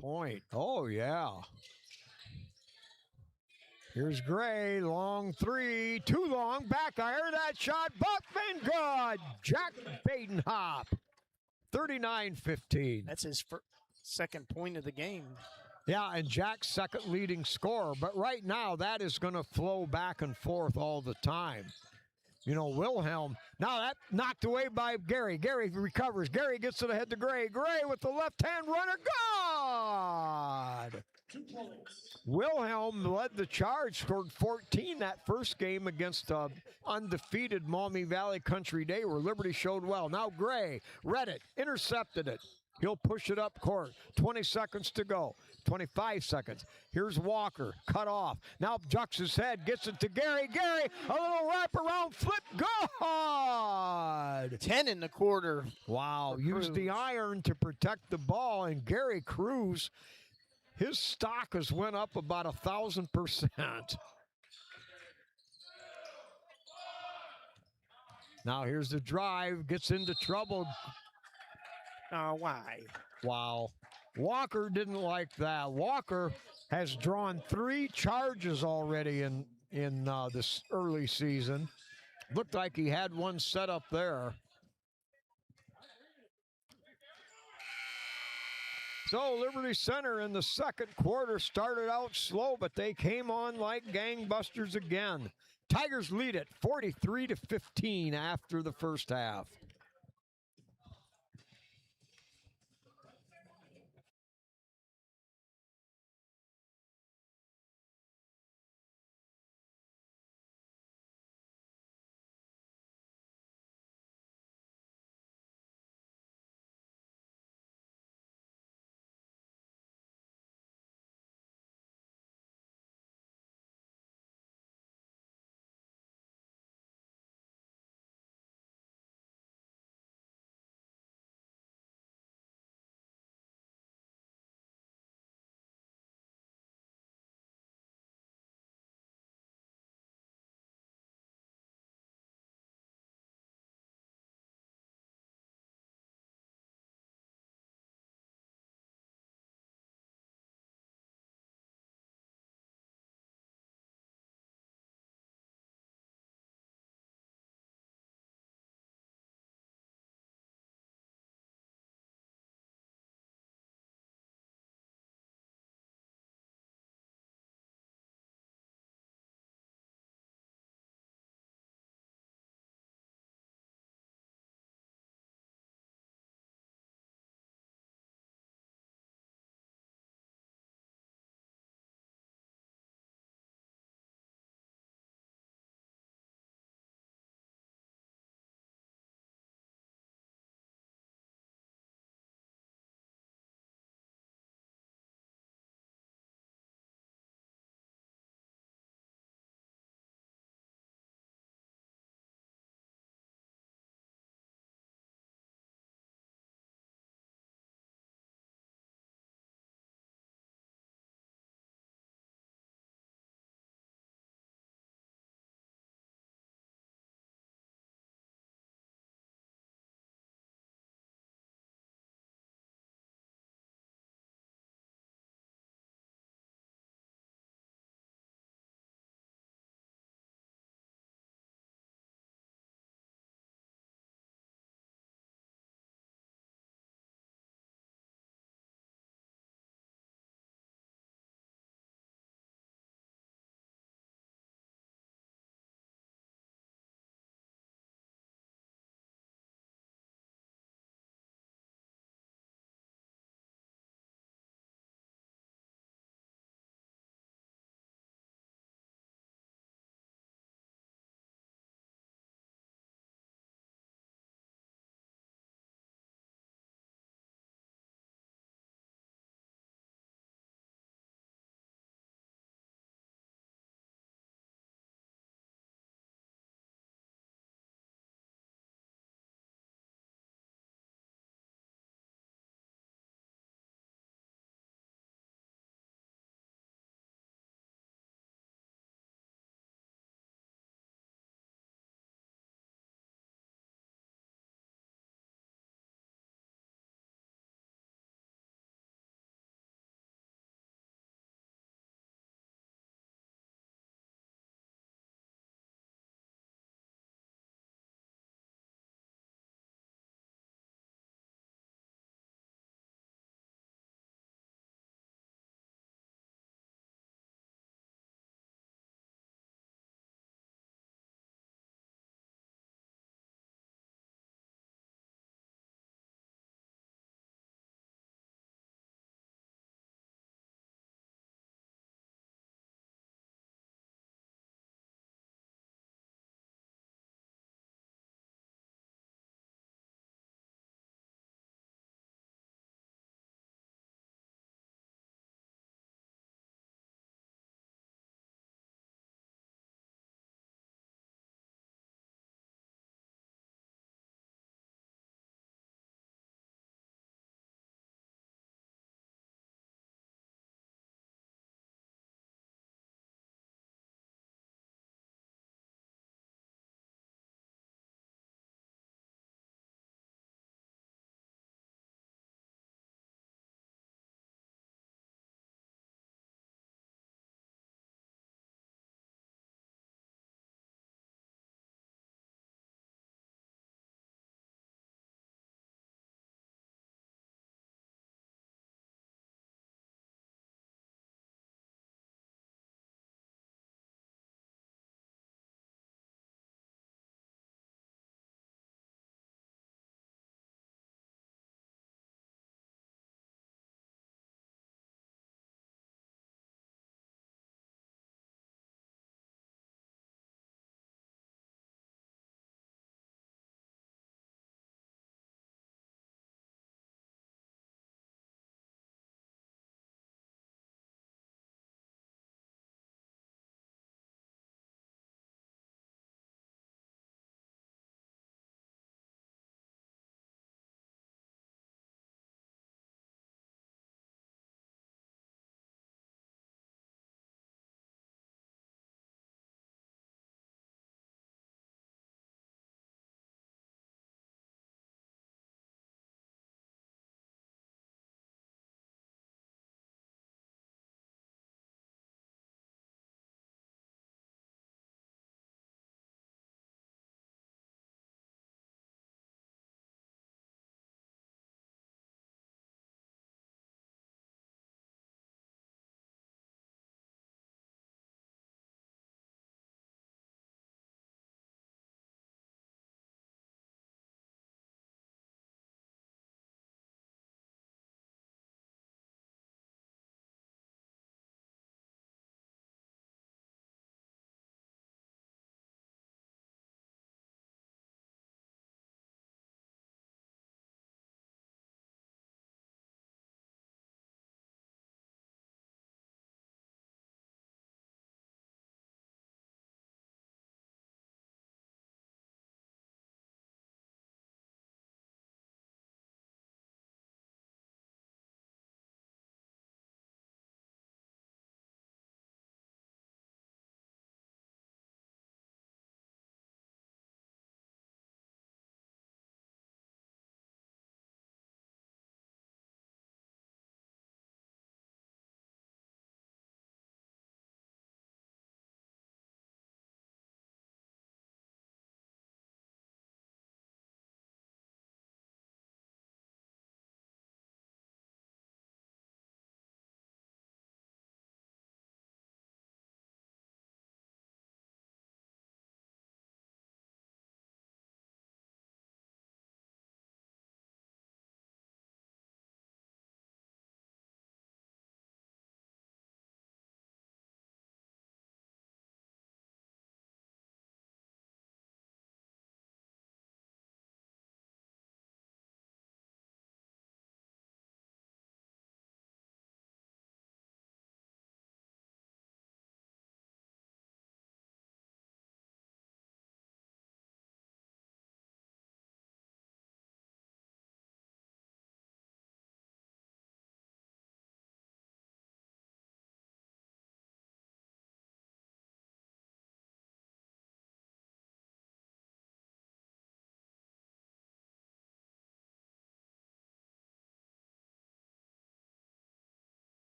point. Oh, yeah. Here's Gray, long three, too long, back iron, that shot, Buckman, good. Jack Badenhop, 39-15.
That's his second point of the game.
Yeah, and Jack's second leading scorer. But right now, that is going to flow back and forth all the time. You know, Wilhelm. Now that knocked away by Gary. Gary recovers. Gary gets it ahead to Gray. Gray with the left-hand runner. God! Wilhelm led the charge, scored 14 that first game against undefeated Maumee Valley Country Day, where Liberty showed well. Now Gray read it, intercepted it. He'll push it up court. 20 seconds to go. 25 seconds. Here's Walker, cut off. Now ducks his head, gets it to Gary. Gary, a little wraparound flip. God!
10 in the quarter.
Wow, used the iron to protect the ball, and Gary Cruz, his stock has went up about 1,000%. Now here's the drive, gets into trouble.
Why?
Wow. Walker didn't like that. Walker has drawn 3 charges already in this early season. Looked like he had one set up there. So Liberty Center in the second quarter started out slow, but they came on like gangbusters again. Tigers lead it 43-15 after the first half.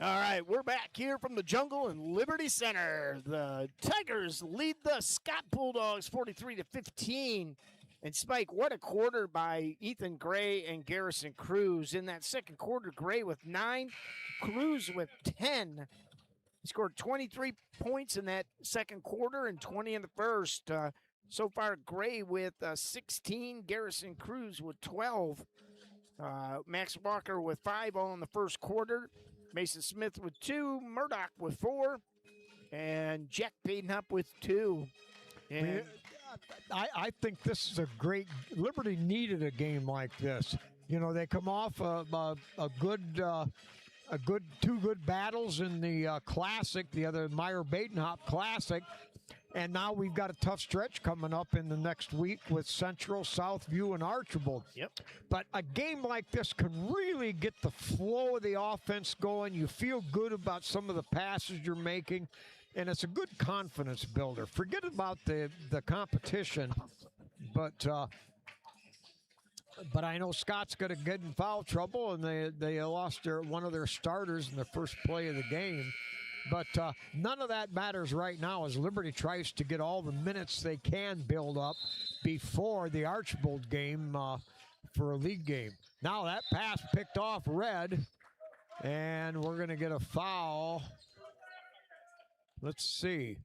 All right, we're back here from the jungle in Liberty Center. The Tigers lead the Scott Bulldogs 43-15. And Spike, what a quarter by Ethan Gray and Garrison Cruz. In that second quarter, Gray with 9, Cruz with 10. He scored 23 points in that second quarter and 20 in the first. So far, Gray with 16, Garrison Cruz with 12. Max Walker with 5 all in the first quarter. Mason Smith with 2, Murdoch with 4, and Jack Badenhop with 2. And
I think this is a great. Liberty needed a game like this. You know, they come off a good 2 good battles in the Classic, the other Meyer-Badenhop Classic. And now we've got a tough stretch coming up in the next week with Central, Southview, and Archibald.
Yep.
But a game like this can really get the flow of the offense going. You feel good about some of the passes you're making, and it's a good confidence builder. Forget about the competition, but I know Scott's going to get in foul trouble, and they lost one of their starters in the first play of the game. But none of that matters right now as Liberty tries to get all the minutes they can build up before the Archibald game for a league game. Now that pass picked off Red, and we're going to get a foul. Let's see.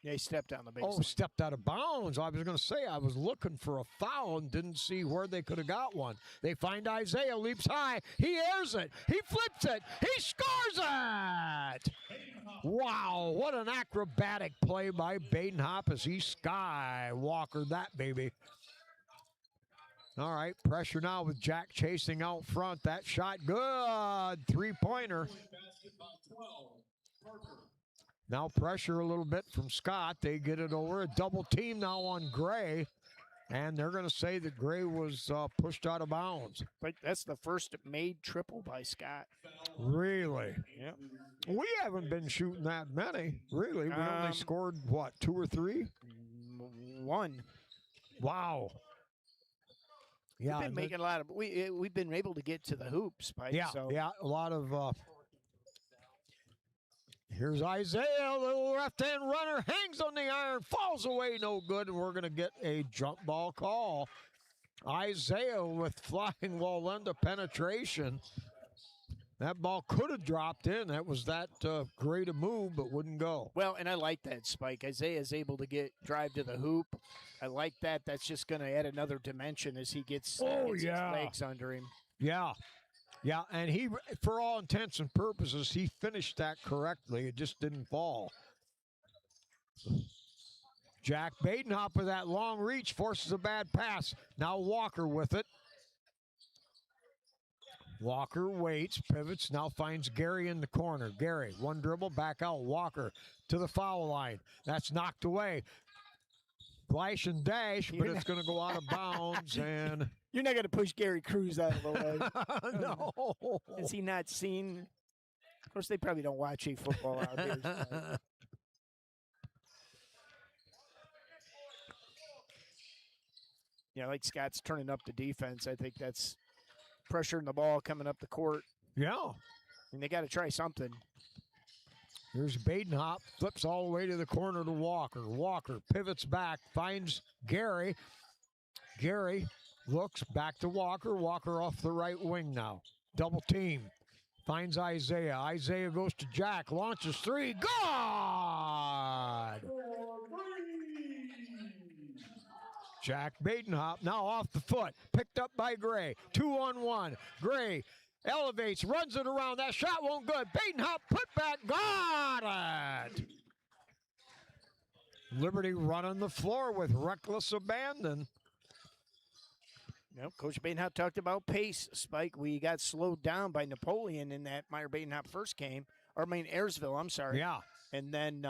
Yeah, he stepped on the baseline.
Oh, stepped out of bounds. I was going to say I was looking for a foul and didn't see where they could have got one. They find Isaiah, leaps high. He airs it. He flips it. He scores it. Wow, what an acrobatic play by Badenhop as he skywalkered that baby. All right, pressure now with Jack chasing out front. That shot good. 3-pointer. Now pressure a little bit from Scott. They get it over. A double team now on Gray. And they're going to say that Gray was pushed out of bounds.
But that's the first made triple by Scott.
Really?
Yeah.
We haven't been shooting that many, really. We only scored, what, 2 or 3?
1.
Wow. Yeah,
we've been making a lot of. We've been able to get to the hoops, Spike.
Yeah,
so.
yeah, a lot of. Here's Isaiah, a little left-hand runner, hangs on the iron, falls away, no good, and we're going to get a jump ball call. Isaiah with flying Walenda penetration. That ball could have dropped in. That was that great a move, but wouldn't go.
Well, and I like that, Spike. Isaiah is able to drive to the hoop. I like that. That's just going to add another dimension as he gets his legs under him.
Yeah. Yeah, and he, for all intents and purposes, he finished that correctly. It just didn't fall. Jack Badenhop with that long reach forces a bad pass. Now Walker with it. Walker waits, pivots, now finds Gary in the corner. Gary, one dribble, back out. Walker to the foul line. That's knocked away. Flash and dash, but it's going to go out of bounds. And
you're not going to push Gary Cruz out of the way.
No.
Is he not seen? Of course, they probably don't watch football out here. So. Yeah, like Scott's turning up the defense. I think that's pressuring the ball coming up the court.
Yeah.
And they got to try something.
Here's Badenhop, flips all the way to the corner to Walker. Walker pivots back, finds Gary. Gary looks back to Walker. Walker off the right wing now. Double team. Finds Isaiah. Isaiah goes to Jack, launches 3. Good! Jack Badenhop now off the foot. Picked up by Gray. 2-on-1. Gray elevates, runs it around. That shot won't good. Badenhop put back. Got it! Liberty running the floor with reckless abandon.
Yep, Coach Badenhop talked about pace, Spike. We got slowed down by Napoleon in that Meyer-Badenhop first game. Ayersville, I'm sorry.
Yeah.
And then...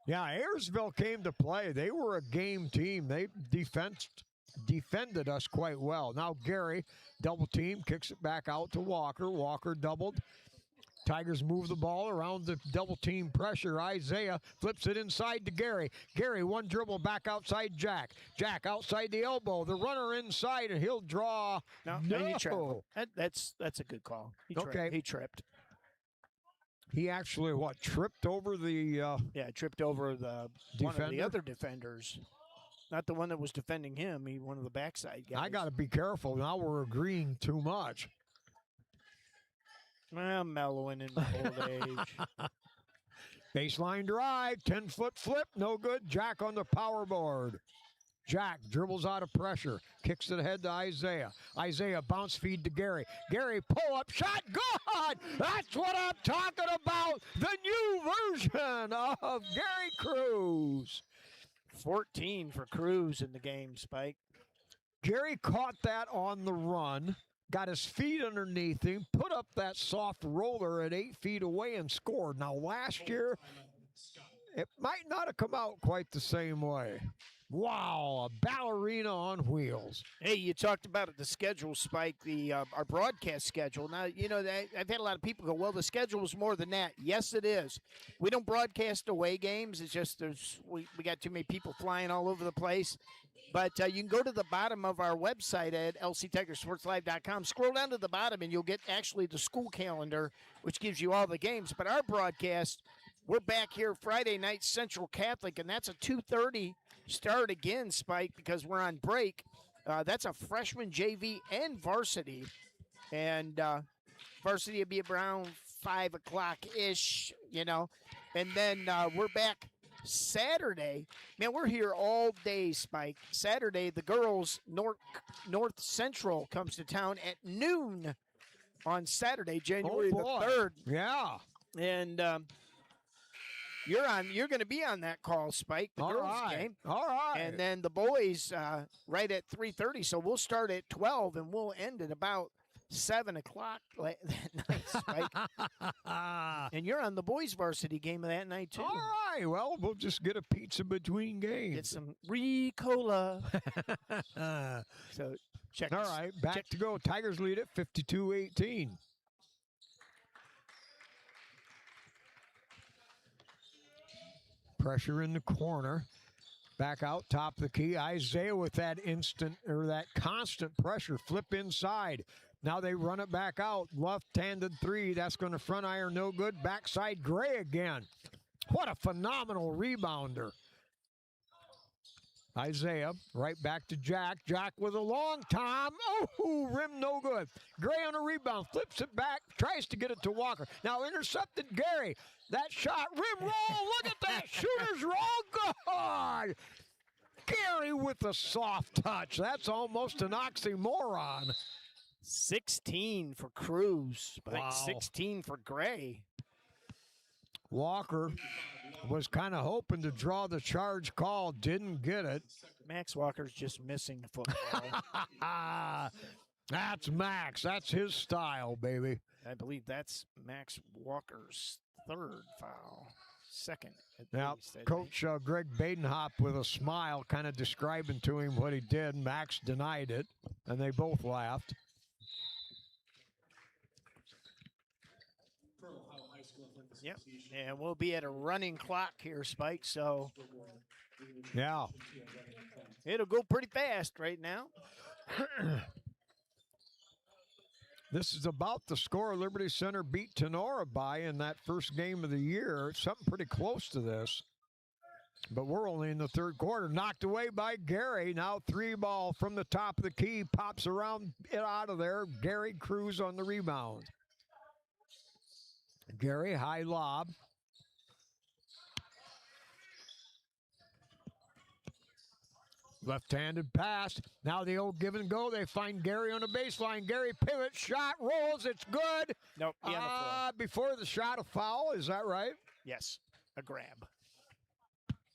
Ayersville came to play. They were a game team. They defended us quite well. Now Gary, double team, kicks it back out to Walker. Walker doubled. Tigers move the ball around the double team pressure. Isaiah flips it inside to Gary. Gary, one dribble back outside Jack. Jack outside the elbow. The runner inside, and he'll draw.
No, he tripped. That's a good call. He tripped.
He actually, tripped over the...
tripped over one of the other defenders. Not the one that was defending him. One of the backside guys.
I got to be careful. Now we're agreeing too much.
I'm mellowing in my old age.
Baseline drive, 10-foot flip, no good. Jack on the power board. Jack dribbles out of pressure, kicks it ahead to Isaiah. Isaiah bounce feed to Gary. Gary pull up shot, good! That's what I'm talking about. The new version of Gary Cruz.
14 for Cruz in the game, Spike.
Gary caught that on the run. Got his feet underneath him, put up that soft roller at 8 feet away and scored. Now, last year, it might not have come out quite the same way. Wow, a ballerina on wheels.
Hey, you talked about it, the schedule, Spike, our broadcast schedule. Now, I've had a lot of people go, well, the schedule is more than that. Yes, it is. We don't broadcast away games. It's just we got too many people flying all over the place. But you can go to the bottom of our website at lctigersportslive.com. Scroll down to the bottom, and you'll get actually the school calendar, which gives you all the games. But our broadcast, we're back here Friday night, Central Catholic, and that's a 2:30 start again, Spike, because we're on break. That's a freshman JV and varsity. And varsity will be around 5 o'clock-ish, And then we're back Saturday. Man, we're here all day, Spike. Saturday, the girls, North Central comes to town at noon on Saturday, January the 3rd.
Yeah.
And you're going to be on that call, Spike, the girls game.
All right.
And then the boys right at 3:30. So we'll start at 12 and we'll end at about 7 o'clock that night, Spike. And you're on the boys varsity game of that night, too.
All right. Well, we'll just get a pizza between games.
Get some Ricola. So check.
All right. Back to go. Tigers lead it 52-18. Pressure in the corner. Back out, top of the key. Isaiah with that constant pressure. Flip inside. Now they run it back out. Left-handed three. That's going to front iron, no good. Backside Gray again. What a phenomenal rebounder. Isaiah right back to Jack. Jack with a long time. Oh, rim no good. Gray on a rebound. Flips it back. Tries to get it to Walker. Now intercepted Gary. That shot. Rim roll. Look at that. Shooter's roll. Good. Gary with a soft touch. That's almost an oxymoron.
16 for Cruz.
Wow.
16 for Gray.
Walker was kind of hoping to draw the charge call. Didn't get it.
Max Walker's just missing the football.
That's Max. That's his style, baby.
I believe that's Max Walker's third foul. Second.
Now, Coach Greg Badenhop with a smile kind of describing to him what he did. Max denied it, and they both laughed.
Yep, and we'll be at a running clock here, Spike, so
yeah,
it'll go pretty fast right now.
This is about the score Liberty Center beat Tenora by in that first game of the year. Something pretty close to this. But we're only in the third quarter. Knocked away by Gary. Now 3-ball from the top of the key. Pops around it out of there. Gary Cruz on the rebound. Gary, high lob. Left-handed pass. Now the old give and go. They find Gary on the baseline. Gary pivot, shot, rolls. It's good.
Nope.
Before the shot, a foul. Is that right?
Yes, a grab.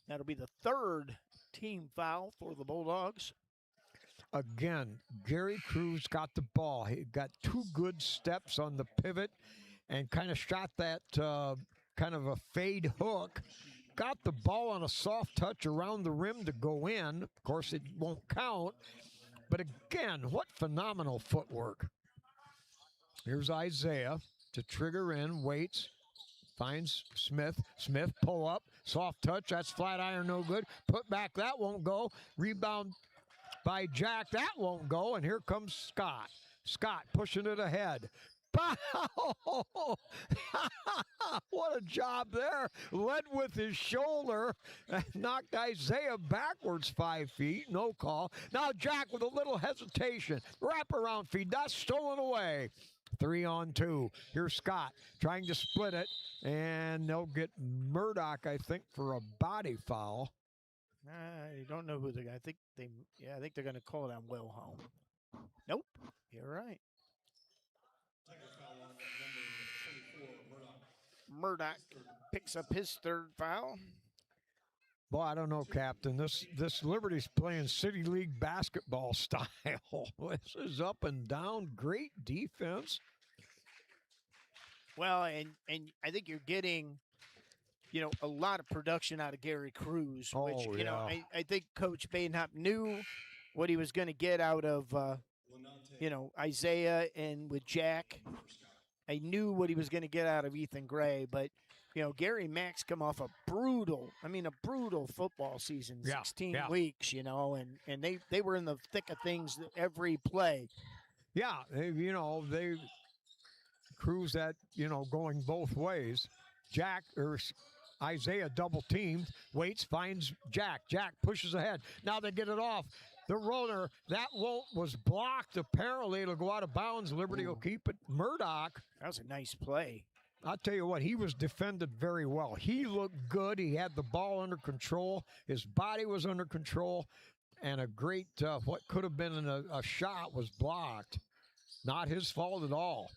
That'll be the third team foul for the Bulldogs.
Again, Gary Cruz got the ball. He got 2 good steps on the pivot and kind of shot that kind of a fade hook. Got the ball on a soft touch around the rim to go in. Of course, it won't count. But again, what phenomenal footwork. Here's Isaiah to trigger in, waits, finds Smith. Smith pull up, soft touch. That's flat iron, no good. Put back, that won't go. Rebound by Jack, that won't go. And here comes Scott. Scott pushing it ahead. What a job there. Led with his shoulder. Knocked Isaiah backwards 5 feet. No call. Now Jack with a little hesitation. Wraparound feed. That's stolen away. 3-on-2. Here's Scott trying to split it. And they'll get Murdoch, I think, for a body foul.
I don't know who they're going to. I think they're going to call it on Wilhelm. Nope. You're right. Murdoch picks up his third foul.
Boy, I don't know, Captain. This Liberty's playing City League basketball style. This is up and down. Great defense.
Well, and I think you're getting, a lot of production out of Gary Cruz, which, I think Coach Badenhop knew what he was going to get out of, Isaiah and with Jack. I knew what he was going to get out of Ethan Gray, but, Gary Mack's come off a brutal football season, 16 weeks, and they were in the thick of things every play.
Yeah, they Cruz that, going both ways. Jack or Isaiah double teamed, waits, finds Jack. Jack pushes ahead. Now they get it off. The roller, that was blocked. Apparently, it'll go out of bounds. Liberty will keep it. Murdoch.
That was a nice play.
I'll tell you what, he was defended very well. He looked good. He had the ball under control. His body was under control. And a great, what could have been a shot was blocked. Not his fault at all.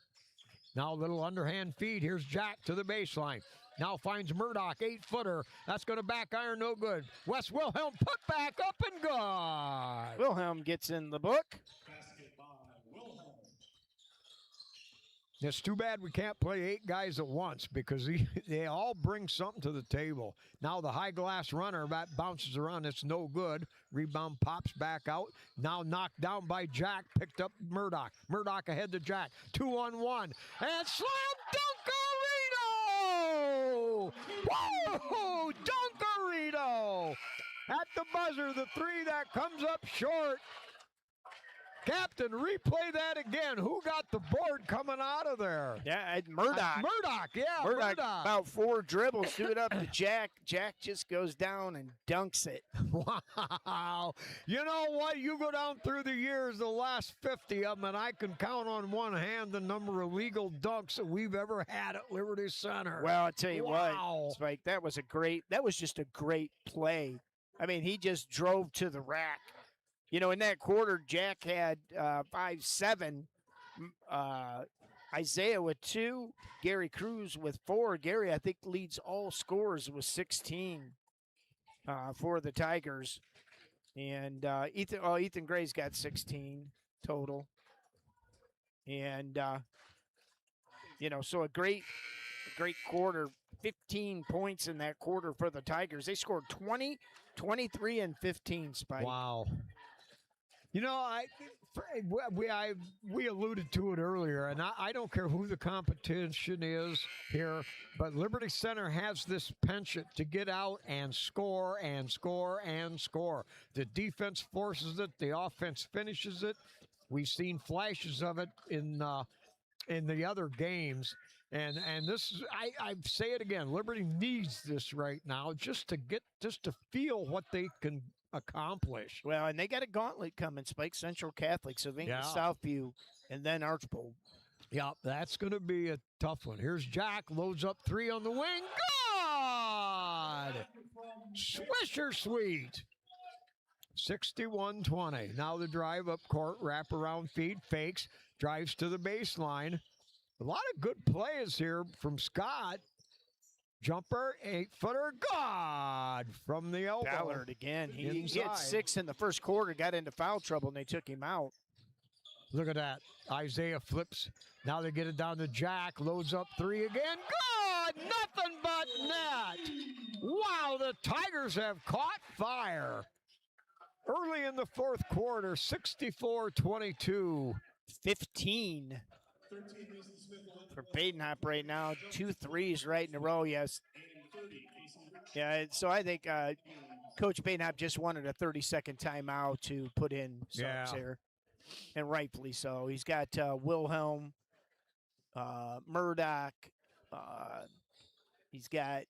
Now a little underhand feed. Here's Jack to the baseline. Now finds Murdoch, 8-footer. That's going to back iron, no good. Wes Wilhelm put back up and good.
Wilhelm gets in the book.
It's too bad we can't play 8 guys at once because they all bring something to the table. Now the high glass runner that bounces around. It's no good. Rebound pops back out. Now knocked down by Jack. Picked up Murdoch. Murdoch ahead to Jack. 2-on-1. And slam Dunkarito! Whoa! Dunkarito! At the buzzer, the 3 that comes up short. Captain, replay that again. Who got the board coming out of there?
Yeah, Murdoch. Murdoch. About 4 dribbles, threw it up to Jack. Jack just goes down and dunks it.
Wow. You know what? You go down through the years, the last 50 of them, and I can count on one hand the number of legal dunks that we've ever had at Liberty Center.
Well, I'll tell you what, Spike, that was just a great play. I mean, he just drove to the rack. In that quarter, Jack had 5-7, Isaiah with 2, Gary Cruz with 4. Gary, I think, leads all scorers with 16 for the Tigers. And Ethan Gray's got 16 total. And, so a great quarter, 15 points in that quarter for the Tigers. They scored 20, 23, and 15, Spike.
Wow. We alluded to it earlier, and I don't care who the competition is here, but Liberty Center has this penchant to get out and score and score and score. The defense forces it. The offense finishes it. We've seen flashes of it in the other games. And this is, I say it again, Liberty needs this right now just to feel what they can accomplish.
Well, and they got a gauntlet coming, Spike. Central Catholic, Sylvania, Southview, and then Archbold.
Yeah, that's going to be a tough one. Here's Jack, loads up 3 on the wing. Good! Swisher sweet. 61-20. Now the drive up court, wraparound feed, fakes, drives to the baseline. A lot of good plays here from Scott. Jumper, 8-footer, God from the elbow.
Ballard again. He had 6 in the first quarter, got into foul trouble, and they took him out.
Look at that. Isaiah flips. Now they get it down to Jack. Loads up 3 again. Good! Nothing but net. Wow, the Tigers have caught fire. Early in the fourth quarter, 64-22.
15 For Badenhop right now, 2 threes right in a row, yes. Yeah, so I think Coach Badenhop just wanted a 30-second timeout to put in subs there, and rightfully so. He's got Wilhelm, Murdoch, he's got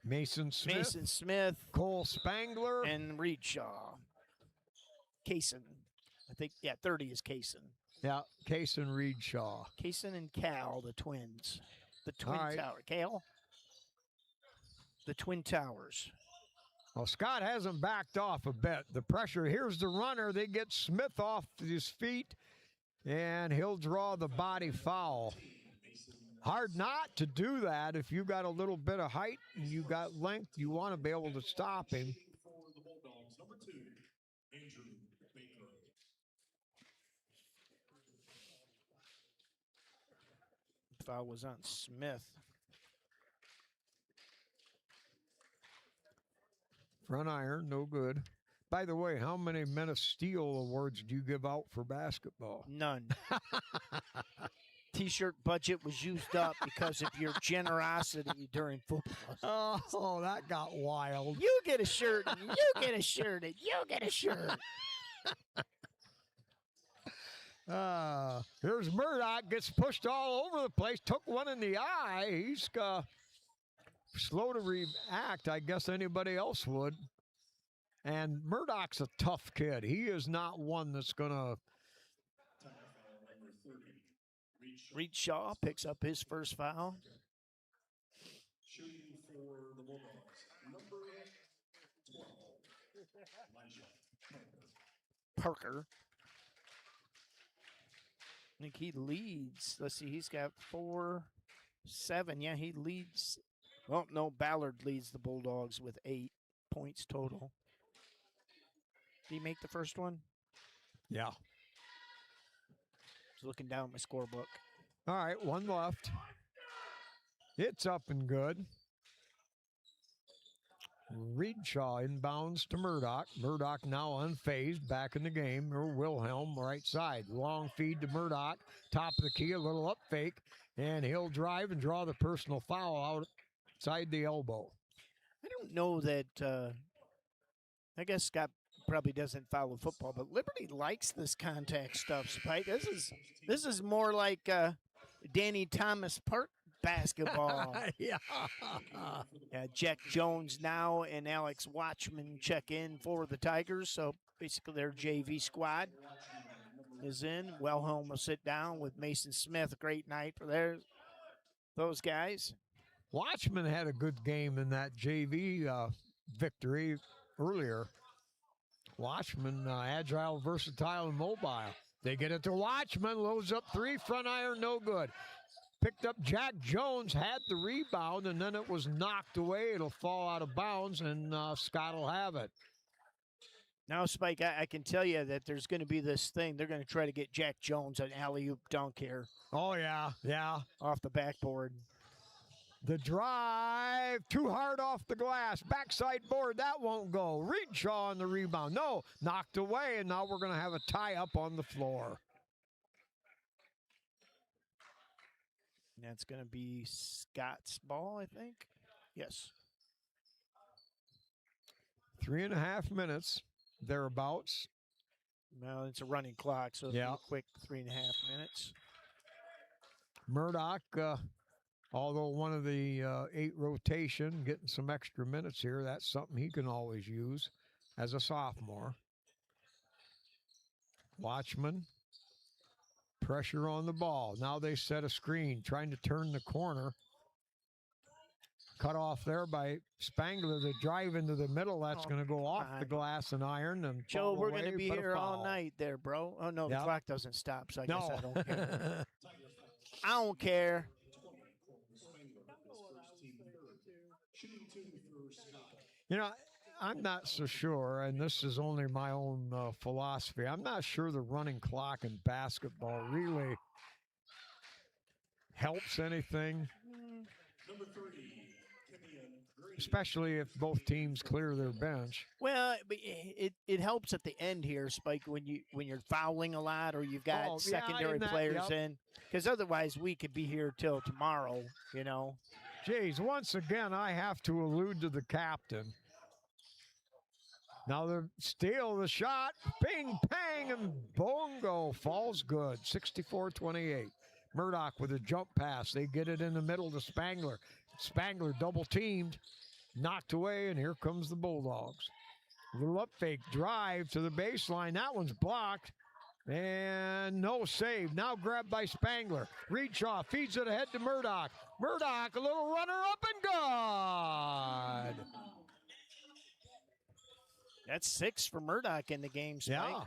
Mason
Smith,
Cole Spangler,
and Reed Shaw. Kaysen. I think, 30 is Kaysen.
Yeah, Kaysen Reed Shaw.
Kaysen and Cal, the twins. The Twin
right.
Tower. Cal? The Twin Towers.
Well, Scott hasn't backed off a bit. The pressure, here's the runner. They get Smith off his feet, and he'll draw the body foul. Hard not to do that if you got a little bit of height and you got length. You want to be able to stop him.
Foul was on Smith.
Front iron, no good. By the way, how many Men of Steel awards do you give out for basketball?
None. T-shirt budget was used up because of your generosity during football.
Oh, that got wild.
You get a shirt, and you get a shirt, and you get a shirt.
Here's Murdoch, gets pushed all over the place, took one in the eye. He's slow to react, I guess anybody else would. And Murdoch's a tough kid. He is not one that's going to...
Reed Shaw picks up his first foul.
Shooting for the Bulldogs, number 12,
Parker. I think he leads. Let's see, he's got 4, 7. Yeah, he leads. Well, no, Ballard leads the Bulldogs with 8 points total. Did he make the first one?
Yeah.
Just looking down at my scorebook.
All right, one left. It's up and good. Reedshaw inbounds to Murdoch. Murdoch now unfazed, back in the game. Or Wilhelm, right side. Long feed to Murdoch. Top of the key, a little up fake. And he'll drive and draw the personal foul outside the elbow.
I don't know that, I guess Scott probably doesn't follow football, but Liberty likes this contact stuff, Spike. This is more like Danny Thomas Park basketball.
Yeah.
Jack Jones now and Alex Watchman check in for the Tigers. So basically their JV squad is in. Wilhelm will sit down with Mason Smith. A great night for those guys.
Watchman had a good game in that JV victory earlier. Watchman, agile, versatile, and mobile. They get it to Watchman, loads up 3, front iron, no good. Picked up Jack Jones, had the rebound, and then it was knocked away. It'll fall out of bounds, and Scott will have it.
Now, Spike, I can tell you that there's going to be this thing. They're going to try to get Jack Jones an alley-oop dunk here.
Oh, yeah.
Off the backboard.
The drive, too hard off the glass. Backside board, that won't go. Reedshaw on the rebound. No, knocked away, and now we're going to have a tie-up on the floor.
That's going to be Scott's ball, I think. Yes.
3.5 minutes, thereabouts.
Well, it's a running clock, so it'll be a quick 3.5 minutes.
Murdoch, although one of the 8 rotation, getting some extra minutes here, that's something he can always use as a sophomore. Watchman, pressure on the ball. Now they set a screen, trying to turn the corner. Cut off there by Spangler. The drive into the middle, that's going to go off the glass and iron. And
Joe, we're going to be here all night there, bro. Oh, no, the clock doesn't stop, so I guess I don't care. I don't care.
You know, I'm not so sure, and this is only my own philosophy. I'm not sure the running clock in basketball really helps anything. especially if both teams clear their bench.
Well, it helps at the end here, Spike, when you're fouling a lot or you've got secondary players in, because otherwise we could be here till tomorrow.
Geez, once again I have to allude to the captain. Now the steal, the shot, bing, pang, and bongo falls good. 64-28. Murdoch with a jump pass. They get it in the middle to Spangler. Spangler double teamed, knocked away, and here comes the Bulldogs. Little up fake drive to the baseline. That one's blocked. And no save. Now grabbed by Spangler. Readshaw feeds it ahead to Murdoch. Murdoch, a little runner up and good.
That's 6 for Murdoch in the game, Spike.
Yeah.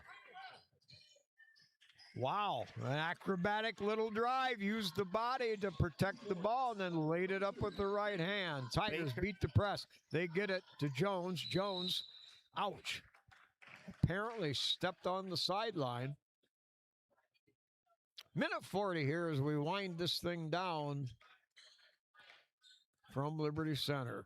Wow. An acrobatic little drive. Used the body to protect the ball and then laid it up with the right hand. Tigers beat the press. They get it to Jones. Jones, ouch. Apparently stepped on the sideline. Minute 40 here as we wind this thing down from Liberty Center.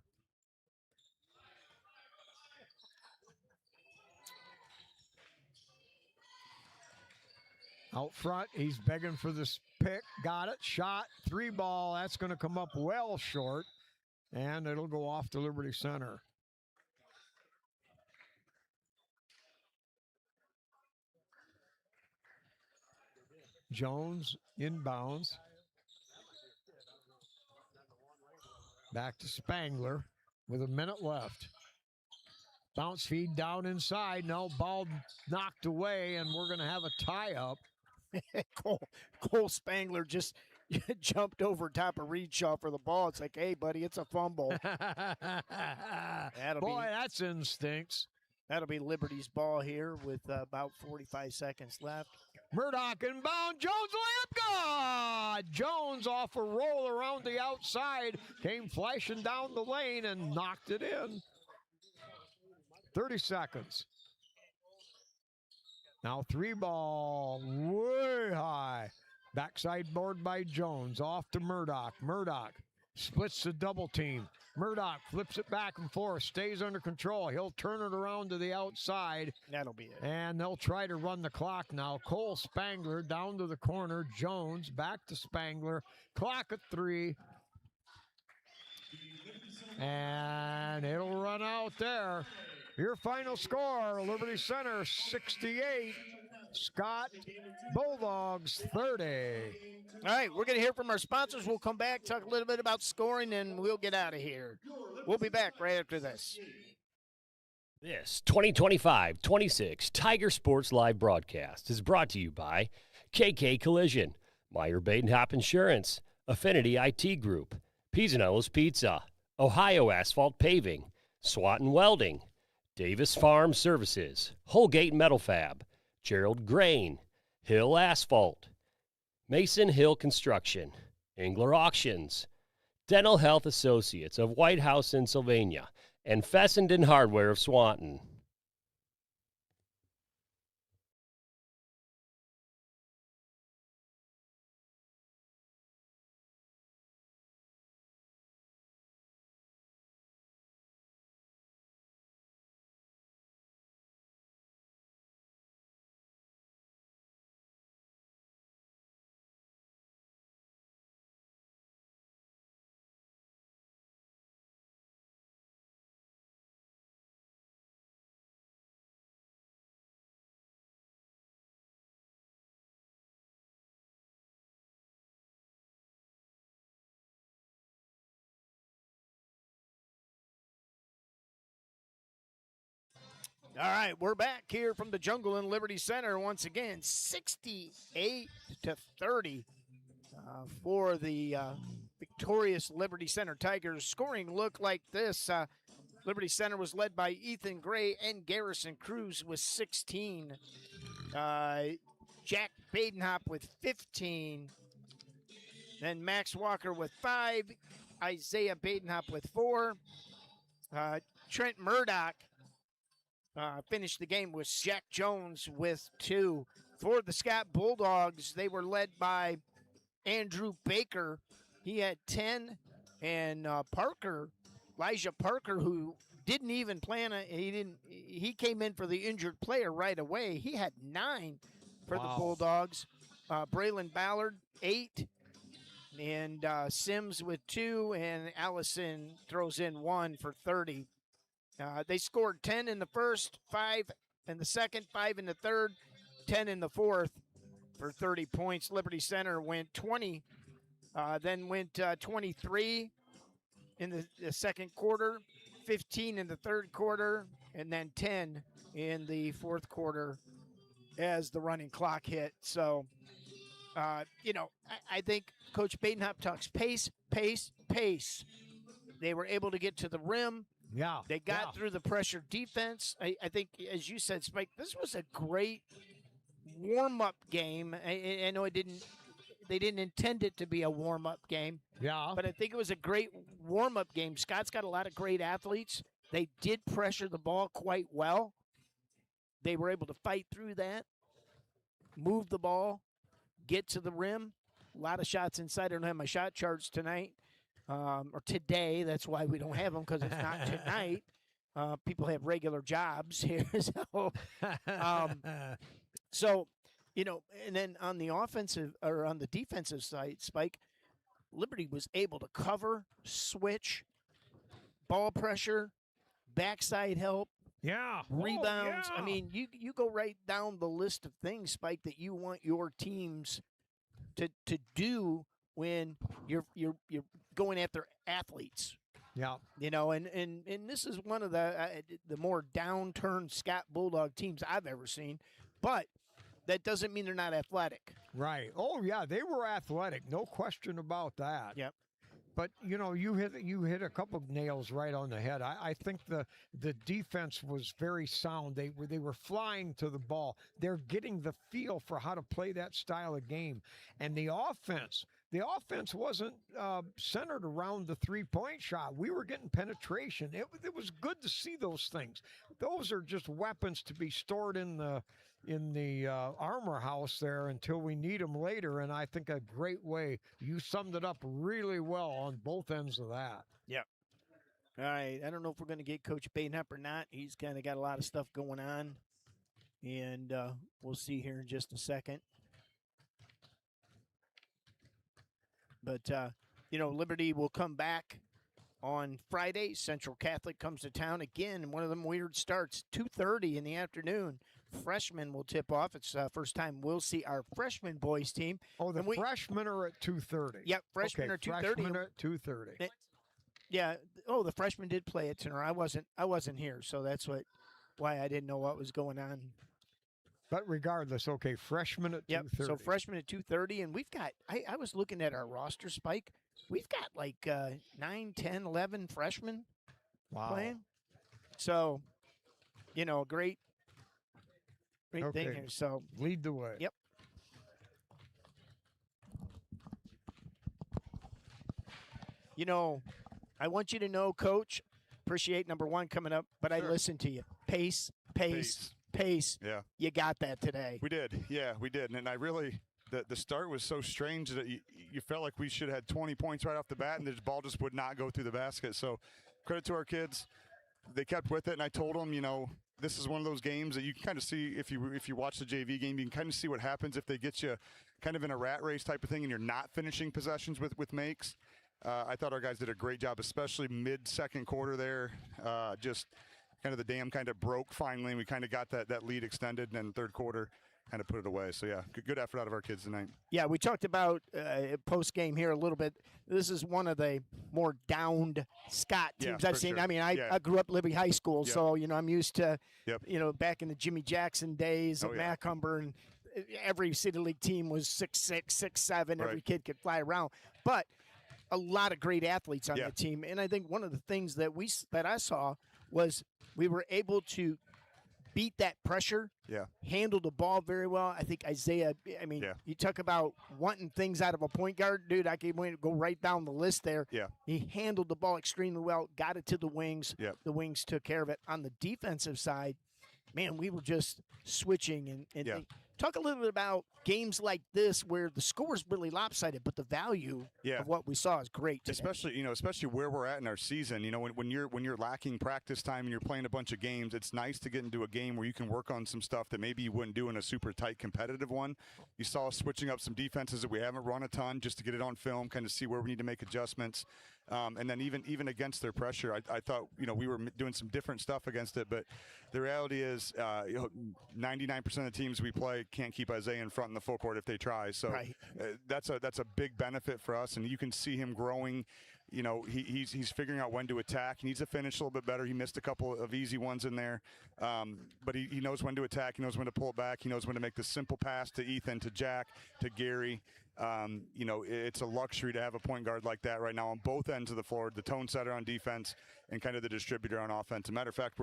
Out front, he's begging for this pick. Got it. Shot. 3 ball. That's going to come up well short. And it'll go off to Liberty Center. Jones inbounds. Back to Spangler with a minute left. Bounce feed down inside. No, ball knocked away, and we're going to have a tie-up.
Cole Spangler just jumped over top of Readshaw for the ball. It's like, hey, buddy, it's a fumble.
That's instincts.
That'll be Liberty's ball here with about 45 seconds left.
Murdoch inbound. Jones layup. Good. Jones off a roll around the outside. Came flashing down the lane and knocked it in. 30 seconds. Now 3 ball, way high. Backside board by Jones, off to Murdoch. Murdoch splits the double team. Murdoch flips it back and forth, stays under control. He'll turn it around to the outside.
That'll be it.
And they'll try to run the clock now. Cole Spangler down to the corner. Jones back to Spangler. Clock at 3. And it'll run out there. Your final score, Liberty Center 68, Scott Bulldogs 30.
All right, we're going to hear from our sponsors. We'll come back, talk a little bit about scoring, and we'll get out of here. We'll be back right after this.
This 2025-26 Tiger Sports Live broadcast is brought to you by KK Collision, Meyer Badenhop Insurance, Affinity IT Group, Pisanello's Pizza, Ohio Asphalt Paving, Swanton Welding, Davis Farm Services, Holgate Metal Fab, Gerald Grain, Hill Asphalt, Mason Hill Construction, Engler Auctions, Dental Health Associates of White House in Sylvania, and Fessenden Hardware of Swanton.
All right, we're back here from the Jungle in Liberty Center once again, 68-30 for the victorious Liberty Center Tigers. Scoring looked like this. Liberty Center was led by Ethan Gray and Garrison Cruz with 16. Jack Badenhop with 15. Then Max Walker with 5. Isaiah Badenhop with 4. Trent Murdoch finished the game with Jack Jones with 2. For the Scott Bulldogs, they were led by Andrew Baker. He had 10. And Parker Elijah Parker, who didn't even he came in for the injured player right away. He had 9 for the Bulldogs. Braylon Ballard, 8. And Sims with 2, and Allison throws in 1 for 30. They scored 10 in the first, 5 in the second, 5 in the third, 10 in the fourth for 30 points. Liberty Center went 20, then went 23 in the second quarter, 15 in the third quarter, and then 10 in the fourth quarter as the running clock hit. So, I think Coach Badenhop talks pace, pace, pace. They were able to get to the rim.
Yeah.
They got through the pressure defense. I think, as you said, Spike, this was a great warm-up game. I know they didn't intend it to be a warm-up game.
Yeah.
But I think it was a great warm-up game. Scott's got a lot of great athletes. They did pressure the ball quite well. They were able to fight through that, move the ball, get to the rim. A lot of shots inside. I don't have my shot charts tonight or today. That's why we don't have them, because it's not tonight. People have regular jobs here. So, and then on the offensive or on the defensive side, Spike, Liberty was able to cover, switch, ball pressure, backside help, rebounds.
Oh, yeah.
I mean, you go right down the list of things, Spike, that you want your teams to do when you're going after athletes.
Yeah.
And this is one of the more downturned Scott Bulldog teams I've ever seen, but that doesn't mean they're not athletic.
Right. Oh, yeah, they were athletic. No question about that.
Yep.
But, you hit a couple of nails right on the head. I think the defense was very sound. They were flying to the ball. They're getting the feel for how to play that style of game. And the offense wasn't centered around the three-point shot. We were getting penetration. It was good to see those things. Those are just weapons to be stored in the armor house there until we need them later. And I think a great way. You summed it up really well on both ends of that.
Yep. All right. I don't know if we're going to get Coach Badenhop or not. He's kind of got a lot of stuff going on. And we'll see here in just a second. But, Liberty will come back on Friday. Central Catholic comes to town again. One of them weird starts, 2:30 in the afternoon. Freshmen will tip off. It's the first time we'll see our freshman boys team.
Oh, the freshmen are at 2:30.
Yep, freshmen are 2:30.
Freshmen at 2:30.
Yeah. Oh, the freshmen did play at Tenor. I wasn't here, so that's why I didn't know what was going on.
But regardless, okay, freshmen at 2:30.
So freshmen at 2:30, and we've got. I was looking at our roster, Spike. We've got like 9, 10, 11 freshmen playing. So, great thing here. So
lead the way.
Yep. I want you to know, Coach, appreciate number 1 coming up, but
Sure.
I listen to you. Pace.
Yeah.
You got that today.
We did. Yeah, we did. And I really, the start was so strange that you felt like we should have had 20 points right off the bat, and the ball just would not go through the basket. So credit to our kids. They kept with it, and I told them, this is one of those games that you can kind of see if you watch the JV game, you can kind of see what happens if they get you kind of in a rat race type of thing and you're not finishing possessions with makes. I thought our guys did a great job, especially mid-second quarter there. Just kind of the dam kind of broke finally, and we kind of got that lead extended, and then third quarter kind of put it away. So, yeah, good effort out of our kids tonight.
Yeah, we talked about post-game here a little bit. This is one of the more downed Scott teams I've seen.
Sure.
I mean, I grew up Libby High School, so, I'm used to, back in the Jimmy Jackson days at Macomber, and every City League team was 6'6", 6'7".
Right.
Every kid could fly around. But a lot of great athletes on the team. And I think one of the things that I saw was we were able to beat that pressure, handle the ball very well. I think Isaiah, you talk about wanting things out of a point guard. Dude, I can go right down the list there.
Yeah.
He handled the ball extremely well, got it to the wings.
Yep.
The wings took care of it. On the defensive side, man, we were just switching and Talk a little bit about games like this where the score is really lopsided, but the value of what we saw is great today.
Especially where we're at in our season. When you're lacking practice time and you're playing a bunch of games, it's nice to get into a game where you can work on some stuff that maybe you wouldn't do in a super tight competitive one. You saw us switching up some defenses that we haven't run a ton just to get it on film, kind of see where we need to make adjustments. And then even against their pressure, I thought we were doing some different stuff against it. But the reality is, 99% of the teams we play can't keep Isaiah in front in the full court if they try. So that's a big benefit for us, and you can see him growing. He's figuring out when to attack. He needs to finish a little bit better. He missed a couple of easy ones in there, but he knows when to attack. He knows when to pull it back. He knows when to make the simple pass to Ethan, to Jack, to Gary. It's a luxury to have a point guard like that right now on both ends of the floor, the tone setter on defense and kind of the distributor on offense. As a matter of fact,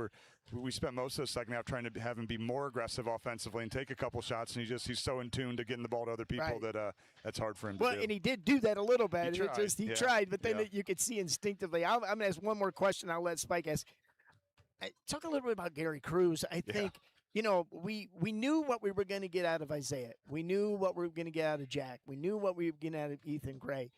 we spent most of the second half trying to have him be more aggressive offensively and take a couple shots, and he's so in tune to getting the ball to other people that that's hard for him to do.
Well, and he did do that a little bit. He tried, but then you could see instinctively. I'm going to ask one more question. I'll let Spike ask. Talk a little bit about Gary Cruz. I think we knew what we were going to get out of Isaiah. We knew what we were going to get out of Jack. We knew what we were getting out of Ethan Gray.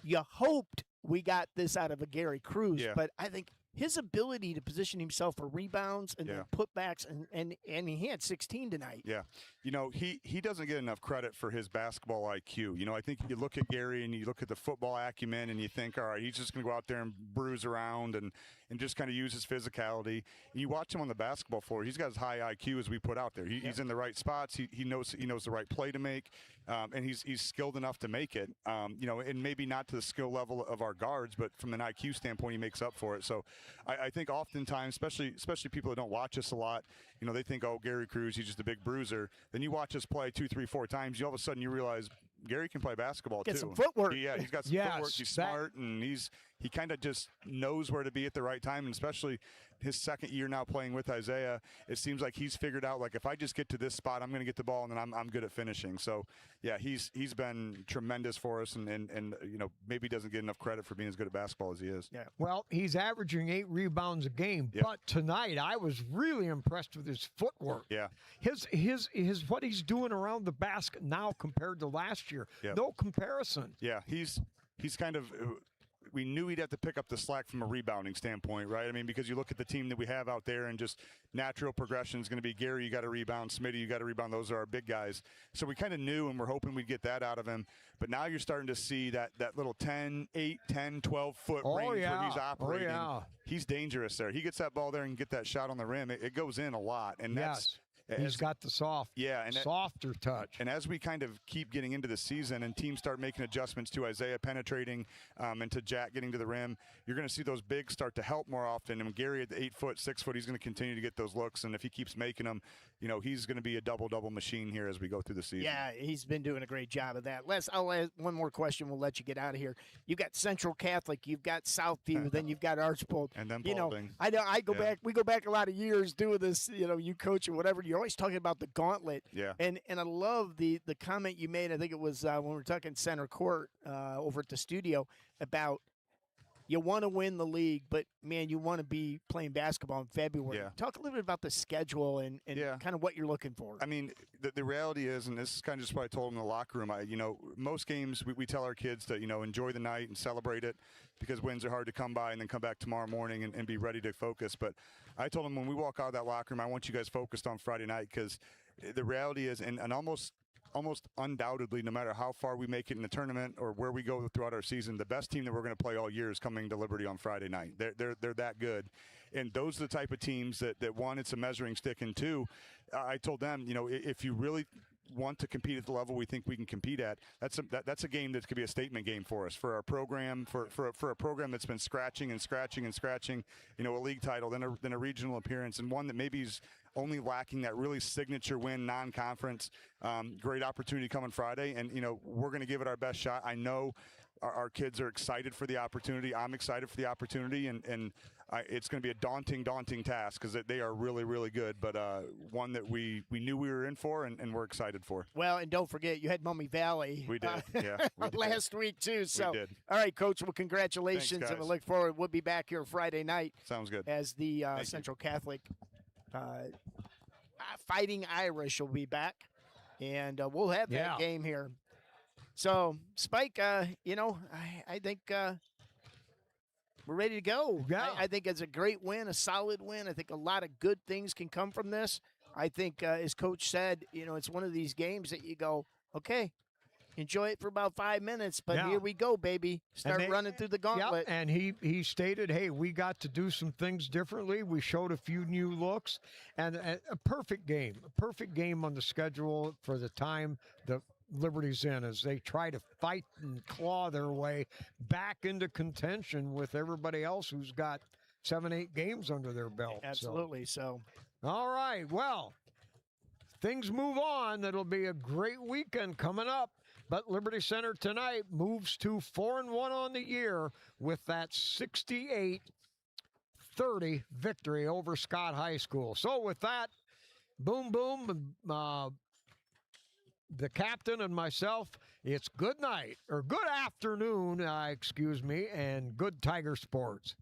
You hoped we got this out of a Gary Cruz, but I think his ability to position himself for rebounds and then putbacks, and he had 16 tonight.
Yeah. He doesn't get enough credit for his basketball IQ. I think you look at Gary and you look at the football acumen and you think, all right, he's just going to go out there and bruise around and just kind of use his physicality. And you watch him on the basketball floor, he's got as high IQ as we put out there. He's in the right spots. He knows the right play to make, and he's skilled enough to make it. And maybe not to the skill level of our guards, but from an IQ standpoint, he makes up for it. So I think oftentimes, especially people that don't watch us a lot, they think, oh, Gary Cruz, he's just a big bruiser. Then you watch us play 2, 3, 4 times, all of a sudden you realize Gary can play basketball too.
Get some footwork.
He's got some footwork. He's smart, and he kind of just knows where to be at the right time, and especially his second year now playing with Isaiah, it seems like he's figured out, like, if I just get to this spot, I'm going to get the ball, and then I'm good at finishing. So, he's been tremendous for us, and maybe doesn't get enough credit for being as good at basketball as he is.
Yeah. Well, he's averaging 8 rebounds a game, but tonight I was really impressed with his footwork.
Yeah.
His what he's doing around the basket now compared to last year.
Yep.
No comparison.
Yeah, he's kind of. We knew he'd have to pick up the slack from a rebounding standpoint, right? I mean, because you look at the team that we have out there, and just natural progression is going to be Gary, you got to rebound, Smitty, you got to rebound. Those are our big guys. So we kind of knew, and we're hoping we'd get that out of him. But now you're starting to see that little 8, 10, 12-foot range where he's operating. He's dangerous there. He gets that ball there and get that shot on the rim. It goes in a lot, and that's.
He's got the softer touch.
And as we kind of keep getting into the season and teams start making adjustments to Isaiah penetrating and to Jack getting to the rim, you're going to see those bigs start to help more often. And Gary at the 8 foot, 6 foot, he's going to continue to get those looks. And if he keeps making them, he's going to be a double machine here as we go through the season.
Yeah, he's been doing a great job of that. I'll ask one more question. We'll let you get out of here. You've got Central Catholic, you've got Southview, then you've got Archbold.
And then Paulding.
I go back. We go back a lot of years doing this. You coach or whatever. You're always talking about the gauntlet.
Yeah.
And I love the comment you made. I think it was when we were talking center court over at the studio about you want to win the league, but man, you want to be playing basketball in February.
Yeah.
Talk a little bit about the schedule and kind of what you're looking for.
I mean, the reality is, and this is kind of just what I told them in the locker room. Most games we tell our kids to enjoy the night and celebrate it, because wins are hard to come by, and then come back tomorrow morning and be ready to focus. But I told them, when we walk out of that locker room, I want you guys focused on Friday night, because the reality is, and almost undoubtedly, no matter how far we make it in the tournament or where we go throughout our season, the best team that we're going to play all year is coming to Liberty on Friday night. They're that good. And those are the type of teams that one, it's a measuring stick, and two, I told them, if you really want to compete at the level we think we can compete at, that's a game that could be a statement game for us, for our program, for a program that's been scratching, a league title, then a regional appearance, and one that maybe is only lacking that really signature win, non-conference. Great opportunity coming Friday, and we're going to give it our best shot. I know our kids are excited for the opportunity. I'm excited for the opportunity, and it's going to be a daunting task, because they are really, really good, but one that we knew we were in for, and we're excited for.
Well, and don't forget, you had Mummy Valley.
We did, yeah. We did.
Last week, too. So,
we did.
All right, Coach, well, congratulations.
Thanks,
and we look forward. We'll be back here Friday night.
Sounds good.
As the Central Catholic Fighting Irish will be back. and we'll have that game here. So, Spike, I think we're ready to go.
Yeah.
I think it's a great win, a solid win. I think a lot of good things can come from this. I think, as Coach said, it's one of these games that you go, okay, enjoy it for about 5 minutes, but here we go, baby. Start running through the gauntlet.
And he stated, hey, we got to do some things differently. We showed a few new looks, and a perfect game on the schedule for the time the Liberty's in as they try to fight and claw their way back into contention with everybody else who's got 7-8 games under their belt.
Absolutely. So,
all right. Well, things move on. It'll be a great weekend coming up. But Liberty Center tonight moves to 4-1 on the year with that 68-30 victory over Scott High School. So with that, boom, boom, the captain and myself, it's good night, or good afternoon, excuse me, and good Tiger Sports.